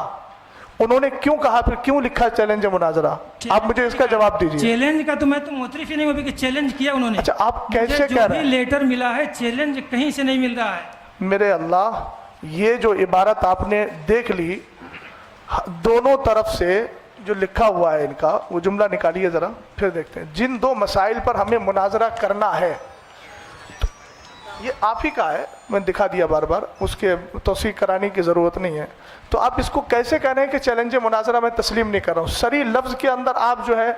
انہوں نے کیوں کہا، پھر کیوں لکھا چیلنج مناظرہ؟ آپ مجھے اس کا جواب دیجیے. چیلنج کا تو میں تو معترف ہی نہیں ہوں کہ چیلنج کیا انہوں نے. اچھا، آپ کیسے کہہ رہے ہیں؟ لیٹر ملا ہے، چیلنج کہیں سے نہیں مل رہا ہے. میرے اللہ، یہ جو عبارت آپ نے دیکھ لی، دونوں طرف سے جو لکھا ہوا ہے ان کا، وہ جملہ نکالیے ذرا، پھر دیکھتے ہیں. جن دو مسائل پر ہمیں مناظرہ کرنا ہے، یہ آپ ہی کا ہے، میں دکھا دیا بار بار، اس کے توثیق کرانے کی ضرورت نہیں ہے. تو آپ اس کو کیسے کہہ رہے ہیں کہ چیلنج مناظرہ میں تسلیم نہیں کر رہا ہوں؟ صریح لفظ کے اندر آپ جو ہے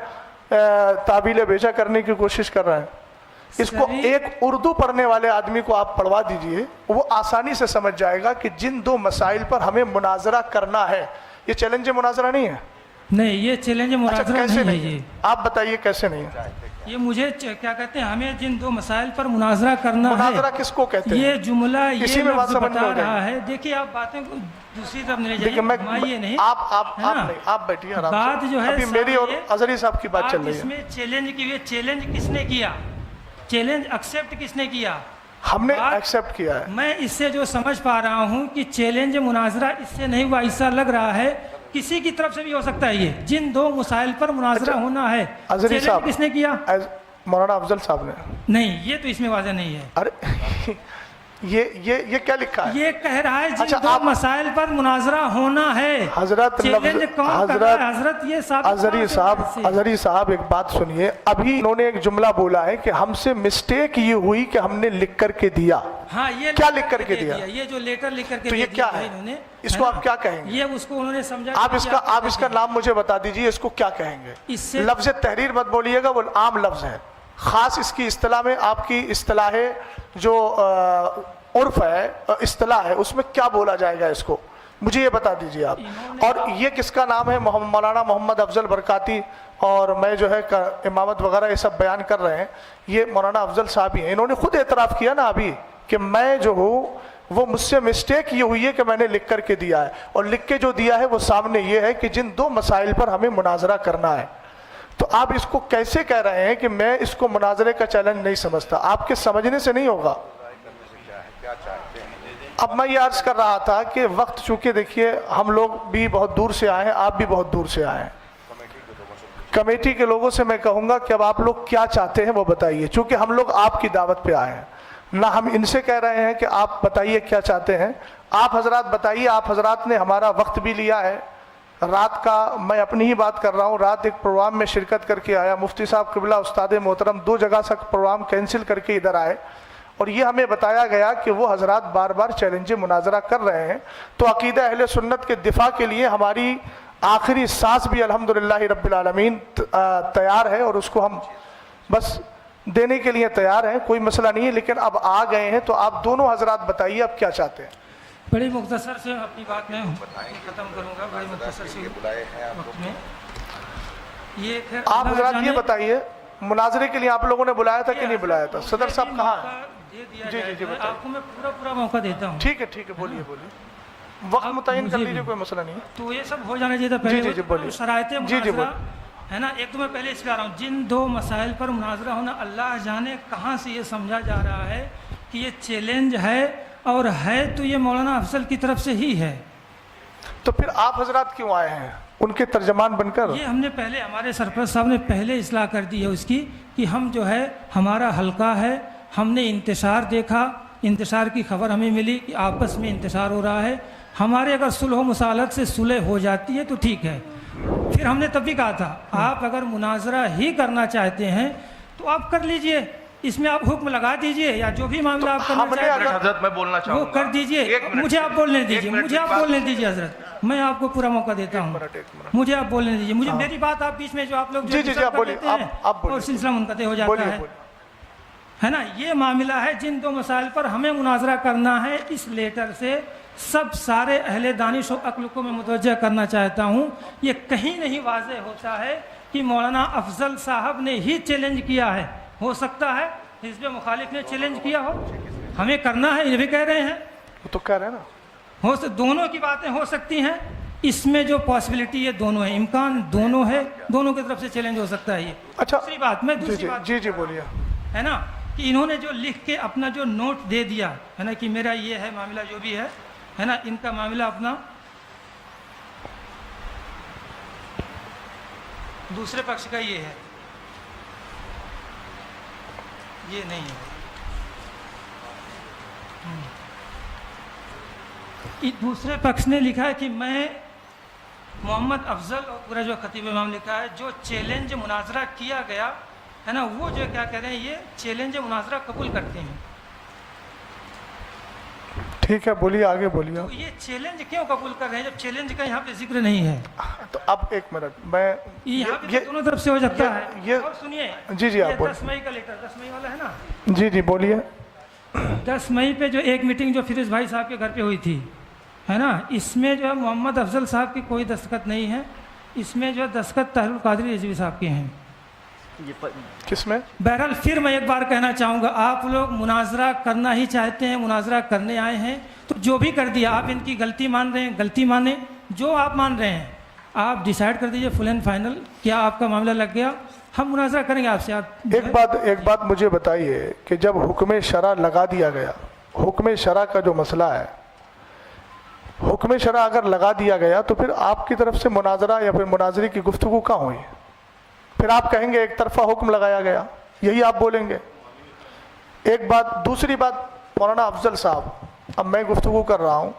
تعبیل بیجا کرنے کی کوشش کر رہے ہیں. اس کو ایک اردو پڑھنے والے آدمی کو آپ پڑھوا دیجئے، وہ آسانی سے سمجھ جائے گا کہ جن دو مسائل پر ہمیں مناظرہ کرنا ہے، یہ چیلنج مناظرہ نہیں ہے۔ نہیں، یہ چیلنج مناظرہ کیسے نہیں ہے نہیں یہ۔ آپ بتائیے کیسے نہیں ہے؟ یہ مجھے کیا کہتے ہیں، ہمیں جن دو مسائل پر مناظرہ کرنا ہے، مناظرہ کس کو کہتے ہیں؟ یہ جملہ اسی یہ میں بات لفظ سمجھ میں بتا ہو جائے رہا ہے۔ دیکھیے آپ باتیں کو دوسری طرف نہیں لے دیکھیں میں جائیے نہیں، آپ بیٹھیے آرام بات سے، جو ہے ابھی میری اور صاحب اظہری صاحب کی بات چل رہی اس ہے۔ میں چیلنج کی ہوئی، چیلنج کس نے کیا، چیلنج ایکسیپٹ کس نے کیا؟ ہم نے بات- ایکسیپٹ کیا ہے۔ میں اس سے جو سمجھ پا رہا ہوں کہ چیلنج مناظرہ اس سے نہیں ہوا، ایسا لگ رہا ہے کسی کی طرف سے بھی ہو سکتا ہے یہ، جن دو مسائل پر مناظرہ ہونا ہے۔ اظہری چیلنج صاحب کس نے کیا؟ مولانا افضل صاحب نے۔ نہیں، یہ تو اس میں واضح نہیں ہے۔ ارے یہ کیا لکھا ہے؟ یہ کہہ رہا ہے اچھا، جن دو آپ- مسائل پر مناظرہ ہونا ہے۔ حضرت چیلنج کون کر رہا ہے؟ حضرت یہ ثابت اظہری صاحب ایک بات سنیے، ابھی انہوں نے ایک جملہ بولا ہے کہ ہم سے مسٹیک یہ ہوئی کہ ہم نے لکھ کر کے دیا۔ ہاں، یہ کیا لکھ کر کے دے دیا؟ یہ جو لیٹر لکھ کر کے تو یہ دے کیا دیا ہے؟ انہوں نے، اس کو آپ کیا کہیں گے؟ یہ اس کو انہوں نے سمجھا آپ کہ اس کا نام مجھے بتا دیجئے، اس کو کیا کہیں گے؟ اس سے- لفظ تحریر مت بولیے گا، وہ عام لفظ ہے، خاص اس کی اصطلاح میں آپ کی اصطلاح ہے جو عرف ہے، اصطلاح ہے، اس میں کیا بولا جائے گا اس کو؟ مجھے یہ بتا دیجئے آپ۔ اور یہ کس کا نام ہے؟ مولانا محمد افضل برکاتی، اور میں جو ہے امامت وغیرہ یہ سب بیان کر رہے ہیں، یہ مولانا افضل صاحب ہی ہیں۔ انہوں نے خود اعتراف کیا نا ابھی کہ میں جو ہوں وہ مجھ سے مسٹیک یہ ہوئی ہے کہ میں نے لکھ کر کے دیا ہے، اور لکھ کے جو دیا ہے وہ سامنے یہ ہے کہ جن دو مسائل پر ہمیں مناظرہ کرنا ہے۔ تو آپ اس کو کیسے کہہ رہے ہیں کہ میں اس کو مناظرے کا چیلنج نہیں سمجھتا؟ آپ کے سمجھنے سے نہیں ہوگا۔ اب میں یہ عرض کر رہا تھا کہ وقت چونکہ دیکھیے ہم لوگ بھی بہت دور سے آئے ہیں، آپ بھی بہت دور سے آئے ہیں، کمیٹی کے لوگوں سے میں کہوں گا کہ اب آپ لوگ کیا چاہتے ہیں وہ بتائیے، چونکہ ہم لوگ آپ کی دعوت پہ آئے ہیں، نہ ہم ان سے کہہ رہے ہیں کہ آپ بتائیے کیا چاہتے ہیں۔ آپ حضرات بتائیے، آپ حضرات نے ہمارا وقت بھی لیا ہے، رات کا میں اپنی ہی بات کر رہا ہوں، رات ایک پروگرام میں شرکت کر کے آیا، مفتی صاحب قبلہ استاد محترم 2 جگہ سے پروگرام کینسل کر کے ادھر آئے، اور یہ ہمیں بتایا گیا کہ وہ حضرات بار بار چیلنج مناظرہ کر رہے ہیں۔ تو عقیدہ اہل سنت کے دفاع کے لیے ہماری آخری سانس بھی الحمدللہ رب العالمین تیار ہے، اور اس کو ہم بس دینے کے لیے تیار ہیں، کوئی مسئلہ نہیں ہے۔ لیکن اب آ گئے ہیں تو آپ دونوں حضرات بتائیے اب کیا چاہتے ہیں۔ بڑی مختصر سے اپنی بات میں ختم کروں گا، بڑی مختصر سے وقت میں۔ یہ پھر آپ حضرات یہ بتائیے، مناظرے کے لیے آپ لوگوں نے بلایا تھا کہ نہیں بلایا تھا؟ صدر صاحب کہاں ہیں؟ جی آپ کو میں پورا موقع دیتا ہوں۔ ٹھیک ہے بولیے وقت متعین کر لیجیے، کوئی مسئلہ نہیں ہے۔ تو یہ سب ہو جانا چاہیے تھا پہلے۔ جی بولیے۔ شرائط جی مناظرہ ہے نا، ایک تو میں پہلے اس پہ آ رہا ہوں، جن دو مسائل پر مناظرہ ہونا، اللہ جانے کہاں سے یہ سمجھا جا رہا ہے کہ یہ چیلنج ہے، اور ہے تو یہ مولانا افضل کی طرف سے ہی ہے۔ تو پھر آپ حضرات کیوں آئے ہیں ان کے ترجمان بن کر؟ یہ ہم نے پہلے، ہمارے سرپرست صاحب نے پہلے اصلاح کر دی ہے اس کی، کہ ہم جو ہے ہمارا حلقہ ہے، ہم نے انتشار دیکھا، انتشار کی خبر ہمیں ملی کہ آپس میں انتشار ہو رہا ہے، ہمارے اگر صلح و مصالحت سے صلح ہو جاتی ہے تو ٹھیک ہے۔ پھر ہم نے تب بھی کہا تھا آپ اگر مناظرہ ہی کرنا چاہتے ہیں تو آپ کر لیجئے، اس میں آپ حکم لگا دیجئے، یا جو بھی معاملہ آپ کرنا چاہتے ہیں حضرت میں بولنا چاہوں وہ گا، کر دیجئے۔ مجھے آپ بولنے دیجئے، حضرت میں آپ کو پورا موقع دیتا ہوں، مجھے آپ بولنے دیجئے، مجھے میری بات آپ بیچ میں جو آپ لوگ جی آپ بولیے، اور سلسلہ منقطع ہو جاتا ہے نا۔ یہ معاملہ ہے، جن دو مسائل پر ہمیں مناظرہ کرنا ہے، اس لیٹر سے سب سارے اہل دانش و عقل کو میں متوجہ کرنا چاہتا ہوں، یہ کہیں نہیں واضح ہوتا ہے کہ مولانا افضل صاحب نے ہی چیلنج کیا ہے۔ ہو سکتا ہے حزب مخالف نے چیلنج کیا ہو، ہمیں کرنا ہے، یہ بھی کہہ رہے ہیں، وہ تو کہہ رہے ہیں نا، دونوں کی باتیں ہو سکتی ہیں، اس میں جو پاسبلٹی ہے دونوں ہے، امکان دونوں ہے، دونوں کی طرف سے چیلنج ہو سکتا ہے۔ یہ اچھا دوسری بات میں دوسری بات جی بولیے، ہے نا، کہ انہوں نے جو لکھ کے اپنا جو نوٹ دے دیا ہے نا کہ میرا یہ ہے معاملہ، جو بھی ہے نا، ان کا معاملہ اپنا دوسرے پکش کا یہ ہے، یہ نہیں ہے۔ دوسرے پکش نے لکھا ہے کہ میں محمد افضل، اور پورا جو خطیب امام لکھا ہے، جو چیلنج مناظرہ کیا گیا ہے نا، وہ جو کیا کہہ رہے ہیں، یہ چیلنج مناظرہ قبول کرتے ہیں۔ ٹھیک ہے بولیے, آگے بولیے. تو یہ چیلنج کیوں قبول کر رہے ہیں جب چیلنج کا یہاں پہ ذکر نہیں ہے؟ تو اب ایک منٹ, میں یہاں پہ تو دونوں طرف سے ہو جاتا ہے. یہ اور سنیے, جی جی آپ 10 مئی کا لیٹر, 10 مئی والا ہے نا, جی جی بولیے. 10 مئی پہ جو ایک میٹنگ جو فیروز بھائی صاحب کے گھر پہ ہوئی تھی, ہے نا, اس میں جو ہے محمد افضل صاحب کی کوئی دستخط نہیں ہے. اس میں جو ہے دستخط طاہر القادری رضوی صاحب کے ہیں. کس میں؟ بہرحال پھر میں ایک بار کہنا چاہوں گا, آپ لوگ مناظرہ کرنا ہی چاہتے ہیں, مناظرہ کرنے آئے ہیں, تو جو بھی کر دیا آپ ان کی غلطی مان رہے ہیں, غلطی مانیں. جو آپ مان رہے ہیں آپ ڈیسائیڈ کر دیجئے فل اینڈ فائنل, کیا آپ کا معاملہ لگ گیا, ہم مناظرہ کریں گے آپ سے. آپ ایک بات مجھے بتائیے کہ جب حکم شرع لگا دیا گیا, حکم شرع کا جو مسئلہ ہے, حکم شرع اگر لگا دیا گیا تو پھر آپ کی طرف سے مناظرہ یا پھر مناظرے کی گفتگو کہاں ہوئی؟ پھر آپ کہیں گے ایک طرفہ حکم لگایا گیا, یہی آپ بولیں گے. ایک بات. دوسری بات, مولانا افضل صاحب, اب میں گفتگو کر رہا ہوں,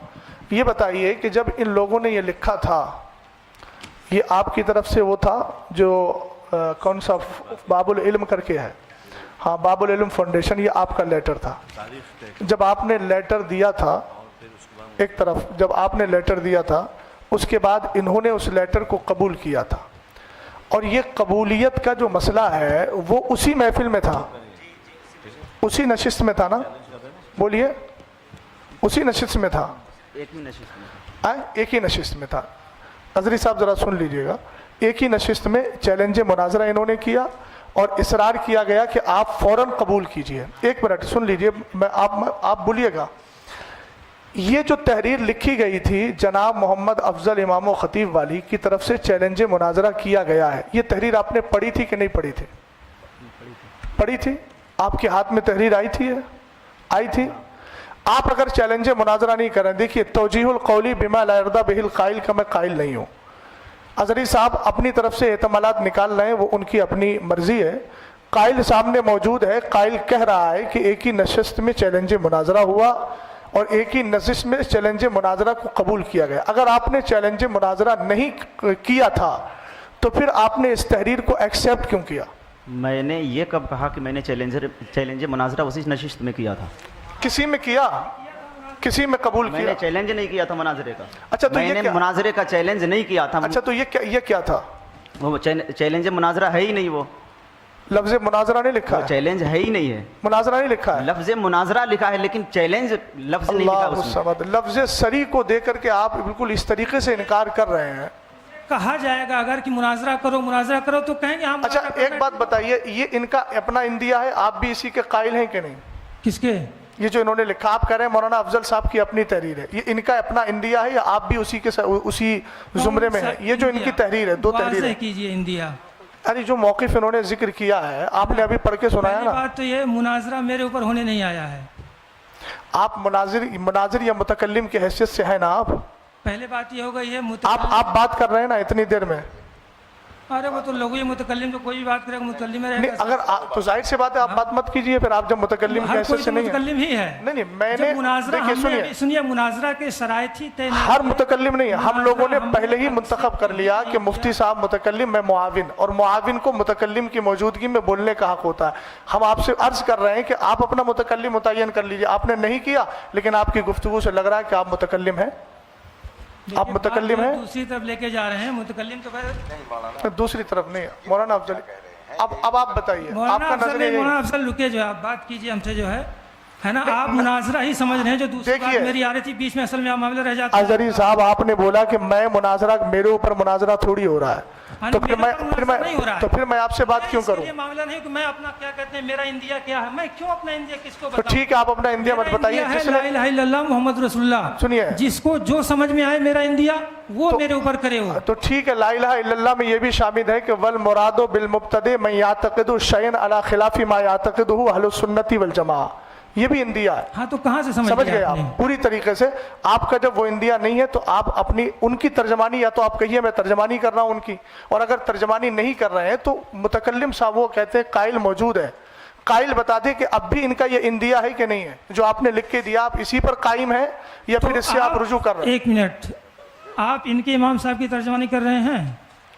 یہ بتائیے کہ جب ان لوگوں نے یہ لکھا تھا, یہ آپ کی طرف سے وہ تھا جو کون سا باب العلم کر کے ہے, ہاں باب العلم فاؤنڈیشن, یہ آپ کا لیٹر تھا. جب آپ نے لیٹر دیا تھا, ایک طرف جب آپ نے لیٹر دیا تھا, اس کے بعد انہوں نے اس لیٹر کو قبول کیا تھا, اور یہ قبولیت کا جو مسئلہ ہے وہ اسی محفل میں تھا, اسی نشست میں تھا نا, بولیے, اسی نشست میں تھا, ایک ہی نشست میں تھا. قادری صاحب ذرا سن لیجئے گا, ایک ہی نشست میں چیلنج مناظرہ انہوں نے کیا اور اصرار کیا گیا کہ آپ فوراً قبول کیجئے. ایک منٹ سن لیجئے, آپ بولیے گا. یہ جو تحریر لکھی گئی تھی جناب محمد افضل امام و خطیب والی کی طرف سے چیلنج مناظرہ کیا گیا ہے, یہ تحریر آپ نے پڑھی تھی کہ نہیں پڑھی تھی؟ پڑھی تھی. آپ کے ہاتھ میں تحریر آئی تھی, آئی تھی. آپ اگر چیلنج مناظرہ نہیں کریں, دیکھیے توجیہ القولی بما لا یرضی بہ القائل کا میں قائل نہیں ہوں. اظہری صاحب اپنی طرف سے احتمالات نکال رہے ہیں, وہ ان کی اپنی مرضی ہے. قائل سامنے موجود ہے, قائل کہہ رہا ہے کہ ایک ہی نشست میں چیلنج مناظرہ ہوا اور ایک ہی نشست میں چیلنج مناظرہ کو قبول کیا گیا. اگر آپ نے چیلنج مناظرہ نہیں کیا تھا تو پھر آپ نے اس تحریر کو ایکسیپٹ کیوں کیا؟ میں نے یہ کب کہا کہ میں نے چیلنج مناظرہ اسی نشست میں کیا تھا؟ کسی میں کیا, کسی میں قبول کیا؟ میں نے چیلنج نہیں کیا تھا مناظرے کا. اچھا تو میں نے مناظرے کا چیلنج نہیں کیا تھا. اچھا تو یہ کیا تھا؟ وہ چیلنج مناظرہ ہے ہی نہیں, وہ لفظ مناظرہ نہیں لکھا ہے, چیلنج ہے ہی نہیں ہے. مناظرہ نہیں لکھا ہے, لفظ مناظرہ لکھا ہے لیکن چیلنج لفظ نہیں لکھا اللہ اس میں. الصمد. لفظ سری کو دے کر کے آپ بالکل اس طریقے سے انکار کر رہے ہیں. کہا جائے گا اگر کہ مناظرہ کرو تو کہیں گے ہم. اچھا ایک بات بتائیے, یہ ان کا اپنا اندیا ہے, آپ بھی اسی کے قائل ہیں کہ نہیں؟ کس کے؟ یہ جو انہوں نے لکھا, آپ کہہ رہے ہیں مولانا افضل صاحب کی اپنی تحریر ہے, یہ ان کا اپنا اندیا ہے یا آپ بھی اسی زمرے میں ہیں؟ یہ جو ان کی تحریر ہے, دو تحریر ہے. کیجئے اندیا. ارے جو موقف انہوں نے ذکر کیا ہے آپ نے ابھی پڑھ کے سنایا پہلی نا. بات تو یہ مناظرہ میرے اوپر ہونے نہیں آیا ہے. آپ مناظر یا متکلم کی حیثیت سے ہیں نا آپ. پہلے بات یہ ہوگا یہ آپ بات کر رہے ہیں نا اتنی دیر میں. ارے وہ تو لوگ یہ متکلم جو کوئی بھی بات کرے گا متکلم رہے گا. اگر تو ظاہر سی بات ہے آپ بات مت کیجئے, پھر آپ جب متکلم کی حیثیت سے نہیں ہیں. متکلم ہی ہے. نہیں میں نے دیکھیے سنیے, مناظرہ کے شرائط ہی طے نہیں. ہر متکلم نہیں ہے, ہم لوگوں نے پہلے ہی منتخب کر لیا کہ مفتی صاحب متکلم, میں معاون, اور معاون کو متکلم کی موجودگی میں بولنے کا حق ہوتا ہے. ہم آپ سے عرض کر رہے ہیں کہ آپ اپنا متکلم متعین کر لیجئے. آپ نے نہیں کیا لیکن آپ کی گفتگو سے لگ رہا ہے کہ آپ متکلم ہیں. آپ متکلم ہیں, دوسری طرف لے کے جا رہے ہیں. متکلم تو دوسری طرف نہیں. مولانا افضل اب آپ بتائیے, آپ کا نظریہ. مولانا افضل رکے, جو آپ بات کیجئے ہم سے, جو ہے نا, آپ مناظرہ ہی سمجھ رہے ہیں. جو دوسری بات میری آ رہی تھی بیچ میں, اصل میں معاملہ رہ جاتا ہے. اظہری صاحب آپ نے بولا کہ میں مناظرہ, میرے اوپر مناظرہ تھوڑی ہو رہا ہے, تو پھر میں آپ سے بات کیوں کروں؟ یہ معاملہ نہیں کہ میں اپنا کیا کہتے ہیں میرا اندیا کیا ہے, میں کیوں اپنا اندیا کس کو تو بتاؤں؟ ٹھیک ہے آپ اپنا اندیا مت بتائیے. لا الہ الا اللہ محمد رسول اللہ. سنیے, جس کو جو سمجھ میں آئے میرا اندیا وہ میرے اوپر کرے ہو. تو ٹھیک ہے, لا الہ الا اللہ میں یہ بھی شامل ہے کہ والمراد بالمبتدع من یعتقد شیئا علی خلاف ما یعتقدہ اہل السنت والجماعہ, یہ بھی اندیا ہے. ہاں تو کہاں سے سمجھ گئے آپ پوری طریقے سے؟ آپ کا جب وہ اندیا نہیں ہے تو آپ اپنی ان کی ترجمانی, یا تو آپ کہیے میں ترجمانی کر رہا ہوں ان کی, اور اگر ترجمانی نہیں کر رہے ہیں تو متکلم صاحب وہ کہتے ہیں قائل موجود ہے, قائل بتا دے کہ اب بھی ان کا یہ اندیا ہے کہ نہیں ہے جو آپ نے لکھ کے دیا, آپ اسی پر قائم ہیں یا پھر اس سے آپ رجوع کر رہے ہیں؟ ایک منٹ, آپ ان کے امام صاحب کی ترجمانی کر رہے ہیں؟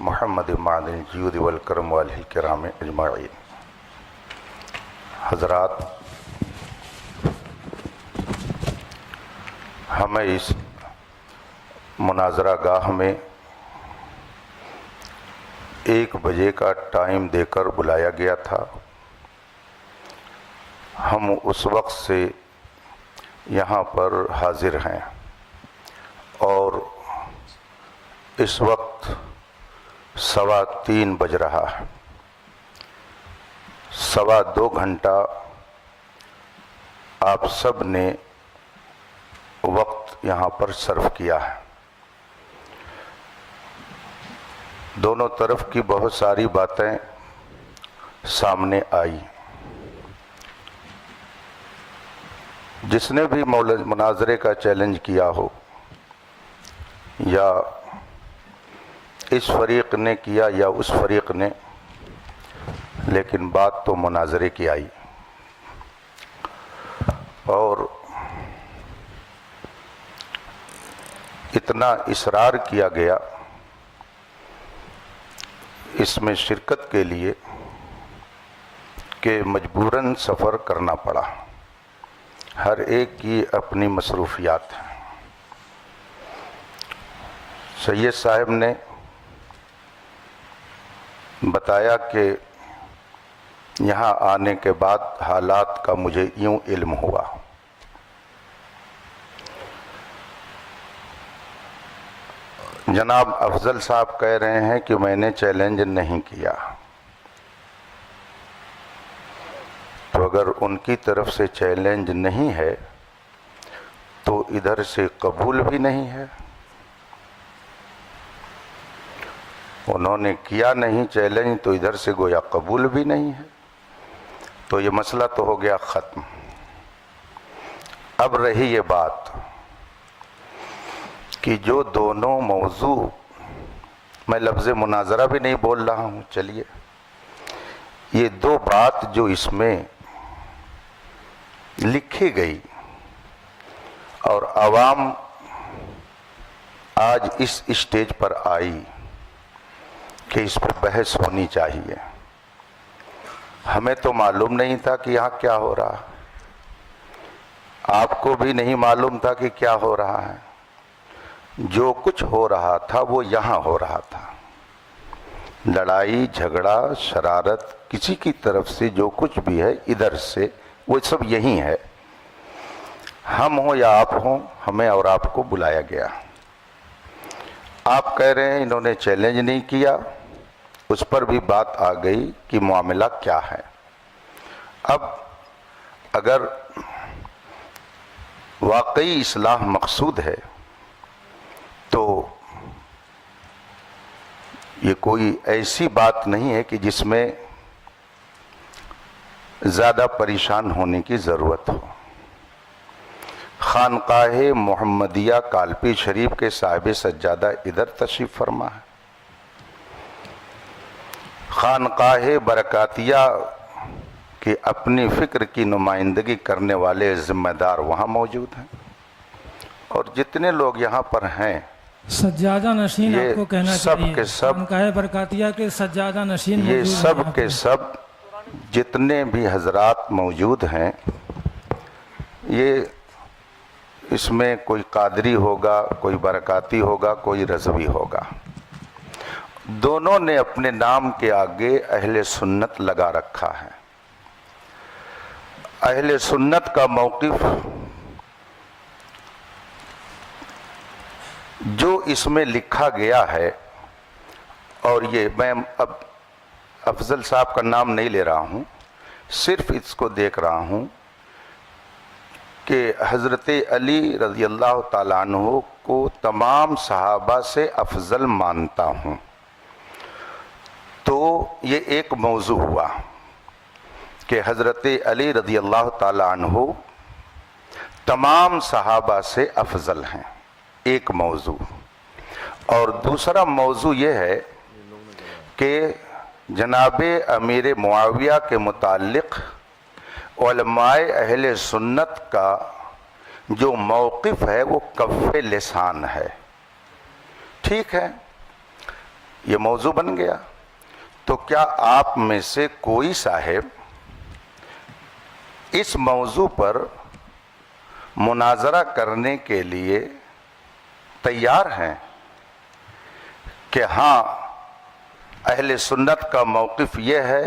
محمد معدن الجود والکرم والہ الکرام اجمعین. حضرات، ہمیں اس مناظرہ گاہ میں 1 بجے کا ٹائم دے کر بلایا گیا تھا. ہم اس وقت سے یہاں پر حاضر ہیں اور اس وقت 3:15 بج رہا ہے. 2.25 گھنٹہ آپ سب نے وقت یہاں پر صرف کیا ہے. دونوں طرف کی بہت ساری باتیں سامنے آئی. جس نے بھی مناظرے کا چیلنج کیا ہو یا اس فریق نے کیا یا اس فریق نے، لیکن بات تو مناظرے کی آئی. اور اتنا اصرار کیا گیا اس میں شرکت کے لیے کہ مجبوراً سفر کرنا پڑا. ہر ایک کی اپنی مصروفیات ہیں. سید صاحب نے بتایا کہ یہاں آنے کے بعد حالات کا مجھے یوں علم ہوا. جناب افضل صاحب کہہ رہے ہیں کہ میں نے چیلنج نہیں کیا، تو اگر ان کی طرف سے چیلنج نہیں ہے تو ادھر سے قبول بھی نہیں ہے. انہوں نے کیا نہیں چیلنج تو ادھر سے گویا قبول بھی نہیں ہے. تو یہ مسئلہ تو ہو گیا ختم. اب رہی یہ بات کہ جو دونوں موضوع، میں لفظ مناظرہ بھی نہیں بول رہا ہوں، چلیے، یہ 2 بات جو اس میں لکھی گئی اور عوام آج اس اسٹیج پر آئی کہ اس پر بحث ہونی چاہیے. ہمیں تو معلوم نہیں تھا کہ یہاں کیا ہو رہا، آپ کو بھی نہیں معلوم تھا کہ کیا ہو رہا ہے. جو کچھ ہو رہا تھا وہ یہاں ہو رہا تھا. لڑائی جھگڑا شرارت کسی کی طرف سے جو کچھ بھی ہے ادھر سے وہ سب یہی ہے. ہم ہوں یا آپ ہوں، ہمیں اور آپ کو بلایا گیا. آپ کہہ رہے ہیں انہوں نے چیلنج نہیں کیا، اس پر بھی بات آ گئی کہ معاملہ کیا ہے. اب اگر واقعی اصلاح مقصود ہے تو یہ کوئی ایسی بات نہیں ہے کہ جس میں زیادہ پریشان ہونے کی ضرورت ہو. خانقاہ محمدیہ کالپی شریف کے صاحب سجادہ ادھر تشریف فرما ہے. خانقاہ برکاتیہ کے اپنی فکر کی نمائندگی کرنے والے ذمہ دار وہاں موجود ہیں. اور جتنے لوگ یہاں پر ہیں سجادہ نشین، آپ کو کہنا چاہیے، سب کے سب خانقاہ برکاتیہ کے سجادہ نشین یہ موجود ہیں سب یہاں کے پر. سب جتنے بھی حضرات موجود ہیں، یہ اس میں کوئی قادری ہوگا، کوئی برکاتی ہوگا، کوئی رضوی ہوگا. دونوں نے اپنے نام کے آگے اہل سنت لگا رکھا ہے. اہل سنت کا موقف جو اس میں لکھا گیا ہے، اور یہ میں اب افضل صاحب کا نام نہیں لے رہا ہوں، صرف اس کو دیکھ رہا ہوں کہ حضرت علی رضی اللہ تعالیٰ عنہ کو تمام صحابہ سے افضل مانتا ہوں. تو یہ ایک موضوع ہوا کہ حضرت علی رضی اللہ تعالیٰ عنہ تمام صحابہ سے افضل ہیں، ایک موضوع. اور دوسرا موضوع یہ ہے کہ جناب امیر معاویہ کے متعلق علماء اہل سنت کا جو موقف ہے وہ کف لسان ہے. ٹھیک ہے، یہ موضوع بن گیا. تو کیا آپ میں سے کوئی صاحب اس موضوع پر مناظرہ کرنے کے لیے تیار ہیں کہ ہاں اہل سنت کا موقف یہ ہے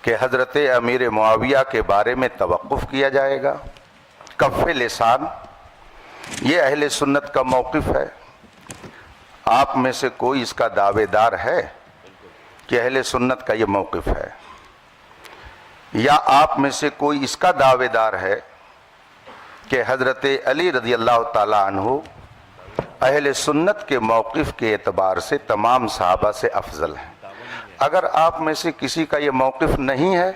کہ حضرت امیر معاویہ کے بارے میں توقف کیا جائے گا؟ کف لسان یہ اہل سنت کا موقف ہے. آپ میں سے کوئی اس کا دعوے دار ہے کہ اہل سنت کا یہ موقف ہے؟ یا آپ میں سے کوئی اس کا دعوے دار ہے کہ حضرت علی رضی اللہ تعالیٰ عنہ اہل سنت کے موقف کے اعتبار سے تمام صحابہ سے افضل ہیں؟ اگر آپ میں سے کسی کا یہ موقف نہیں ہے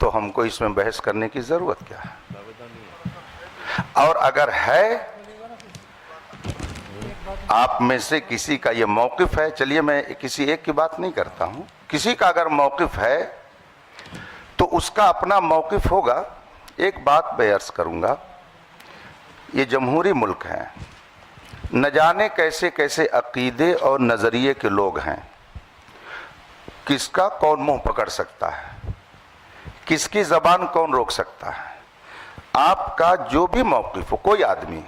تو ہم کو اس میں بحث کرنے کی ضرورت کیا ہے؟ اور اگر ہے آپ میں سے کسی کا یہ موقف ہے، چلیے میں کسی ایک کی بات نہیں کرتا ہوں، کسی کا اگر موقف ہے تو اس کا اپنا موقف ہوگا. ایک بات میں عرض کروں گا، یہ جمہوری ملک ہے، نہ جانے کیسے کیسے عقیدے اور نظریے کے لوگ ہیں. کس کا کون منہ پکڑ سکتا ہے، کس کی زبان کون روک سکتا ہے. آپ کا جو بھی موقف ہو، کوئی آدمی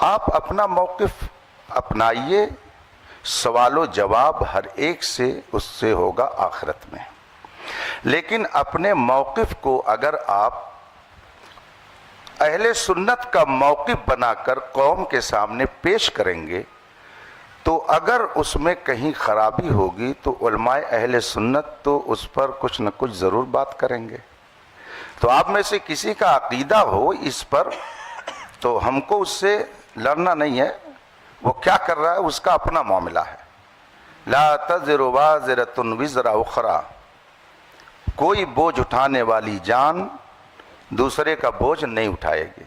آپ اپنا موقف اپنائیے، سوال و جواب ہر ایک سے اس سے ہوگا آخرت میں. لیکن اپنے موقف کو اگر آپ اہل سنت کا موقف بنا کر قوم کے سامنے پیش کریں گے تو اگر اس میں کہیں خرابی ہوگی تو علماء اہل سنت تو اس پر کچھ نہ کچھ ضرور بات کریں گے. تو آپ میں سے کسی کا عقیدہ ہو اس پر تو ہم کو اس سے لڑنا نہیں ہے، وہ کیا کر رہا ہے اس کا اپنا معاملہ ہے. لا تزر وازرۃ وزر اخری، کوئی بوجھ اٹھانے والی جان دوسرے کا بوجھ نہیں اٹھائے گی،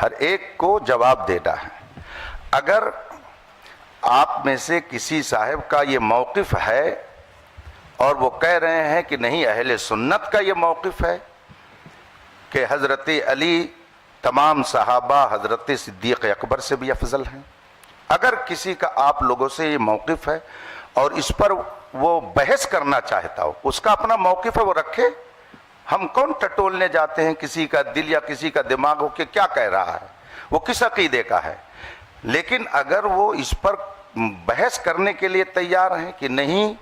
ہر ایک کو جواب دینا ہے. اگر آپ میں سے کسی صاحب کا یہ موقف ہے اور وہ کہہ رہے ہیں کہ نہیں اہل سنت کا یہ موقف ہے کہ حضرت علی تمام صحابہ حضرت صدیق اکبر سے بھی افضل ہیں، اگر کسی کا آپ لوگوں سے یہ موقف ہے اور اس پر وہ بحث کرنا چاہتا ہو، اس کا اپنا موقف ہے، وہ رکھے. ہم کون ٹٹولنے جاتے ہیں کسی کا دل یا کسی کا دماغ ہو کہ کیا کہہ رہا ہے، وہ کس عقیدے کا ہے. لیکن اگر وہ اس پر بحث کرنے کے لیے تیار ہیں کہ نہیں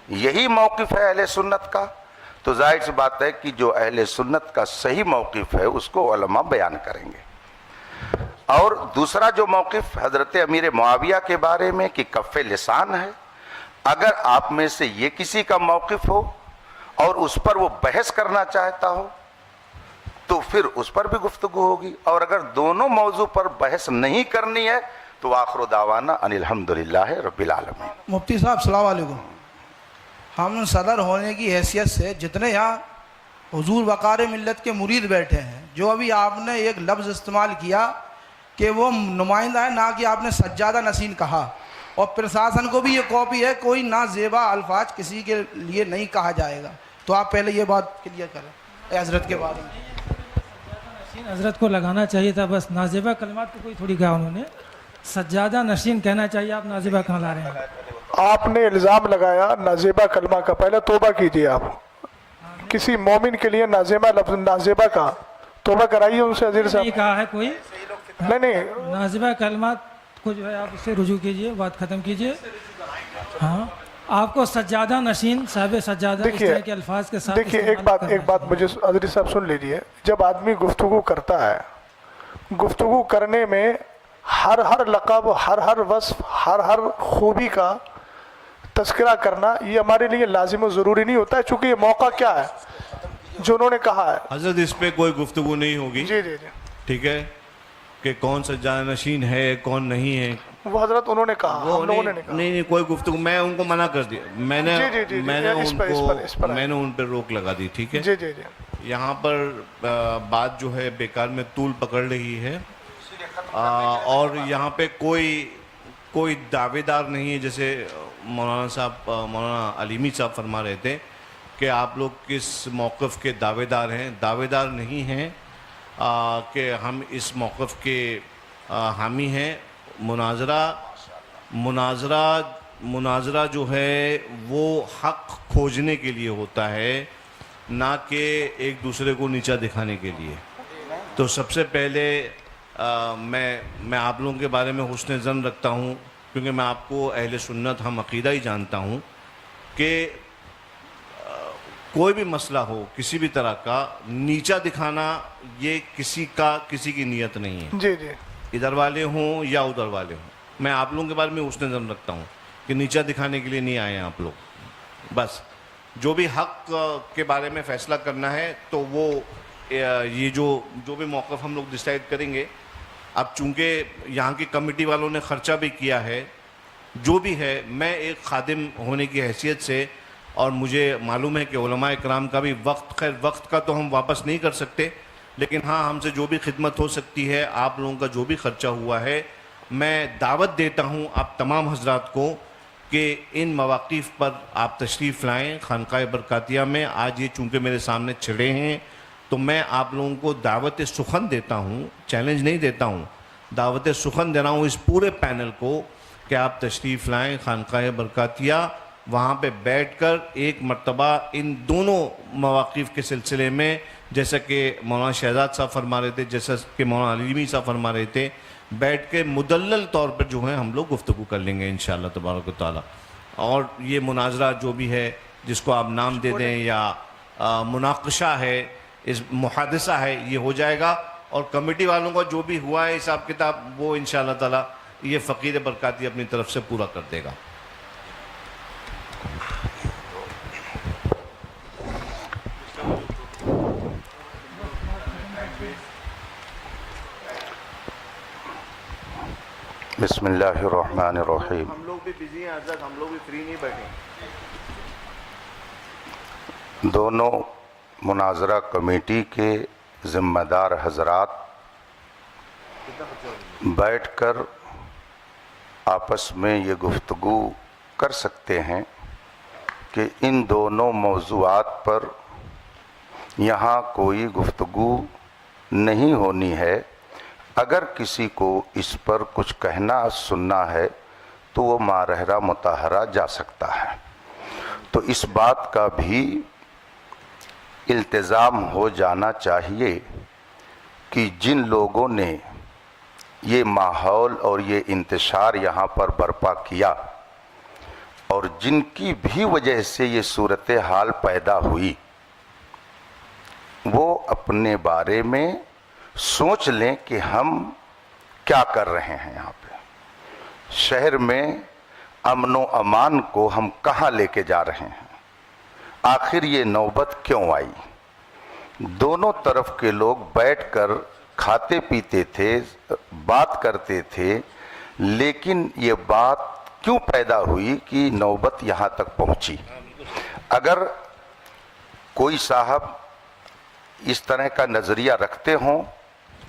یہی موقف ہے اہل سنت کا، تو ظاہر سی بات ہے کہ جو اہل سنت کا صحیح موقف ہے اس کو علماء بیان کریں گے. اور دوسرا جو موقف حضرت امیر معاویہ کے بارے میں کہ کف لسان ہے، اگر آپ میں سے یہ کسی کا موقف ہو اور اس پر وہ بحث کرنا چاہتا ہو تو پھر اس پر بھی گفتگو ہوگی. اور اگر دونوں موضوع پر بحث نہیں کرنی ہے تو آخر دعوانا ان الحمدللہ رب العالمین. مفتی صاحب السلام علیکم. ہم صدر ہونے کی حیثیت سے جتنے یہاں حضور وقار ملت کے مرید بیٹھے ہیں، جو ابھی آپ نے ایک لفظ استعمال کیا کہ وہ نمائندہ ہے، نہ کہ آپ نے سجادہ نشین کہا، اور پرشاسن کو بھی یہ کاپی ہے، کوئی نازیبا الفاظ کسی کے لیے نہیں کہا جائے گا. تو آپ پہلے یہ بات کلیئر کریں حضرت کے بارے میں. حضرت کو لگانا چاہیے تھا بس، نازیبہ کلمات کو کوئی تھوڑی کہا انہوں نے، سجادہ نشین کہنا چاہیے. آپ نازیبہ کہاں لا رہے ہیں؟ آپ نے الزام لگایا نازیبہ کلمہ کا، پہلے توبہ کیجیے. آپ کسی مومن کے لیے نازیبہ لفظ نازیبہ کا توبہ کرائیے ان سے. عزیز صاحب نہیں کہا ہے کوئی، نہیں نازیبہ کلمات کو جو ہے آپ اس سے رجوع کیجئے، بات ختم کیجئے. ہاں آپ کو سجادہ نشین، صاحب سجادہ اس طرح کے الفاظ کے ساتھ. دیکھیے ایک بات مجھے عزیز صاحب سن لیجیے. جب آدمی گفتگو کرتا ہے، گفتگو کرنے میں ہر لقب، ہر وصف، ہر خوبی کا تذکرہ کرنا یہ ہمارے لیے لازم و ضروری نہیں ہوتا ہے، چونکہ یہ موقع کیا ہے جو انہوں نے کہا ہے. حضرت اس پہ کوئی گفتگو نہیں ہوگی. جی ٹھیک ہے کہ کون سجادہ نشین ہے کون نہیں ہے، وہ حضرت انہوں نے کہا، ہم لوگوں نے نہیں کہا. نہیں کوئی گفتگو، میں ان کو منع کر دیا، میں نے ان پہ روک لگا دی. ٹھیک ہے. جی یہاں پر بات جو ہے بیکار میں طول پکڑ رہی ہے، اور یہاں پہ کوئی دعوے دار نہیں ہے. جیسے مولانا علیمی صاحب فرما رہے تھے کہ آپ لوگ کس موقف کے دعوے دار ہیں. دعوے دار نہیں ہیں کہ ہم اس موقف کے حامی ہیں. مناظرہ مناظرہ جو ہے وہ حق کھوجنے کے لیے ہوتا ہے، نہ کہ ایک دوسرے کو نیچا دکھانے کے لیے۔ تو سب سے پہلے میں آپ لوگوں کے بارے میں حسن ظن رکھتا ہوں، کیونکہ میں آپ کو اہل سنت ہم عقیدہ ہی جانتا ہوں کہ کوئی بھی مسئلہ ہو کسی بھی طرح کا نیچا دکھانا یہ کسی کی نیت نہیں ہے، جی جی، ادھر والے ہوں یا ادھر والے ہوں۔ میں آپ لوگوں کے بارے میں حسن ظن رکھتا ہوں کہ نیچا دکھانے کے لیے نہیں آئے ہیں آپ لوگ۔ بس جو بھی حق کے بارے میں فیصلہ کرنا ہے تو وہ یہ جو بھی موقف ہم لوگ ڈیسائیڈ کریں گے، اب چونکہ یہاں کی کمیٹی والوں نے خرچہ بھی کیا ہے، جو بھی ہے، میں ایک خادم ہونے کی حیثیت سے، اور مجھے معلوم ہے کہ علماء اکرام کا بھی وقت کا تو ہم واپس نہیں کر سکتے، لیکن ہاں ہم سے جو بھی خدمت ہو سکتی ہے، آپ لوگوں کا جو بھی خرچہ ہوا ہے، میں دعوت دیتا ہوں آپ تمام حضرات کو کہ ان مواقف پر آپ تشریف لائیں خانقاہ برکاتیہ میں۔ آج یہ چونکہ میرے سامنے چھڑے ہیں تو میں آپ لوگوں کو دعوت سخن دیتا ہوں، چیلنج نہیں دیتا ہوں، دعوت سخن دے رہا ہوں اس پورے پینل کو کہ آپ تشریف لائیں خانقاہ برکاتیہ، وہاں پہ بیٹھ کر ایک مرتبہ ان دونوں مواقف کے سلسلے میں، جیسا کہ مولانا شہزاد صاحب فرما رہے تھے، جیسا کہ مولانا علیمی صاحب فرما رہے تھے، بیٹھ کے مدلل طور پر جو ہے ہم لوگ گفتگو کر لیں گے انشاءاللہ تبارک و تعالیٰ۔ اور یہ مناظرہ جو بھی ہے، جس کو آپ نام دے دیں یا مناقشہ ہے، اس محادثہ ہے، یہ ہو جائے گا، اور کمیٹی والوں کا جو بھی ہوا ہے حساب کتاب وہ انشاءاللہ تعالیٰ یہ فقیر برکاتی اپنی طرف سے پورا کر دے گا۔ بسم اللہ الرحمن الرحیم۔ ہم لوگ بھی بزی ہیں حضرت، ہم لوگ بھی فری نہیں بیٹھے۔ دونوں مناظرہ کمیٹی کے ذمہ دار حضرات بیٹھ کر آپس میں یہ گفتگو کر سکتے ہیں کہ ان دونوں موضوعات پر یہاں کوئی گفتگو نہیں ہونی ہے۔ اگر کسی کو اس پر کچھ کہنا سننا ہے تو وہ مارحرہ مطہرہ جا سکتا ہے۔ تو اس بات کا بھی التزام ہو جانا چاہیے کہ جن لوگوں نے یہ ماحول اور یہ انتشار یہاں پر برپا کیا اور جن کی بھی وجہ سے یہ صورتحال پیدا ہوئی، وہ اپنے بارے میں سوچ لیں کہ ہم کیا کر رہے ہیں یہاں پہ، شہر میں امن و امان کو ہم کہاں لے کے جا رہے ہیں، آخر یہ نوبت کیوں آئی۔ دونوں طرف کے لوگ بیٹھ کر کھاتے پیتے تھے، بات کرتے تھے، لیکن یہ بات کیوں پیدا ہوئی کہ نوبت یہاں تک پہنچی۔ اگر کوئی صاحب اس طرح کا نظریہ رکھتے ہوں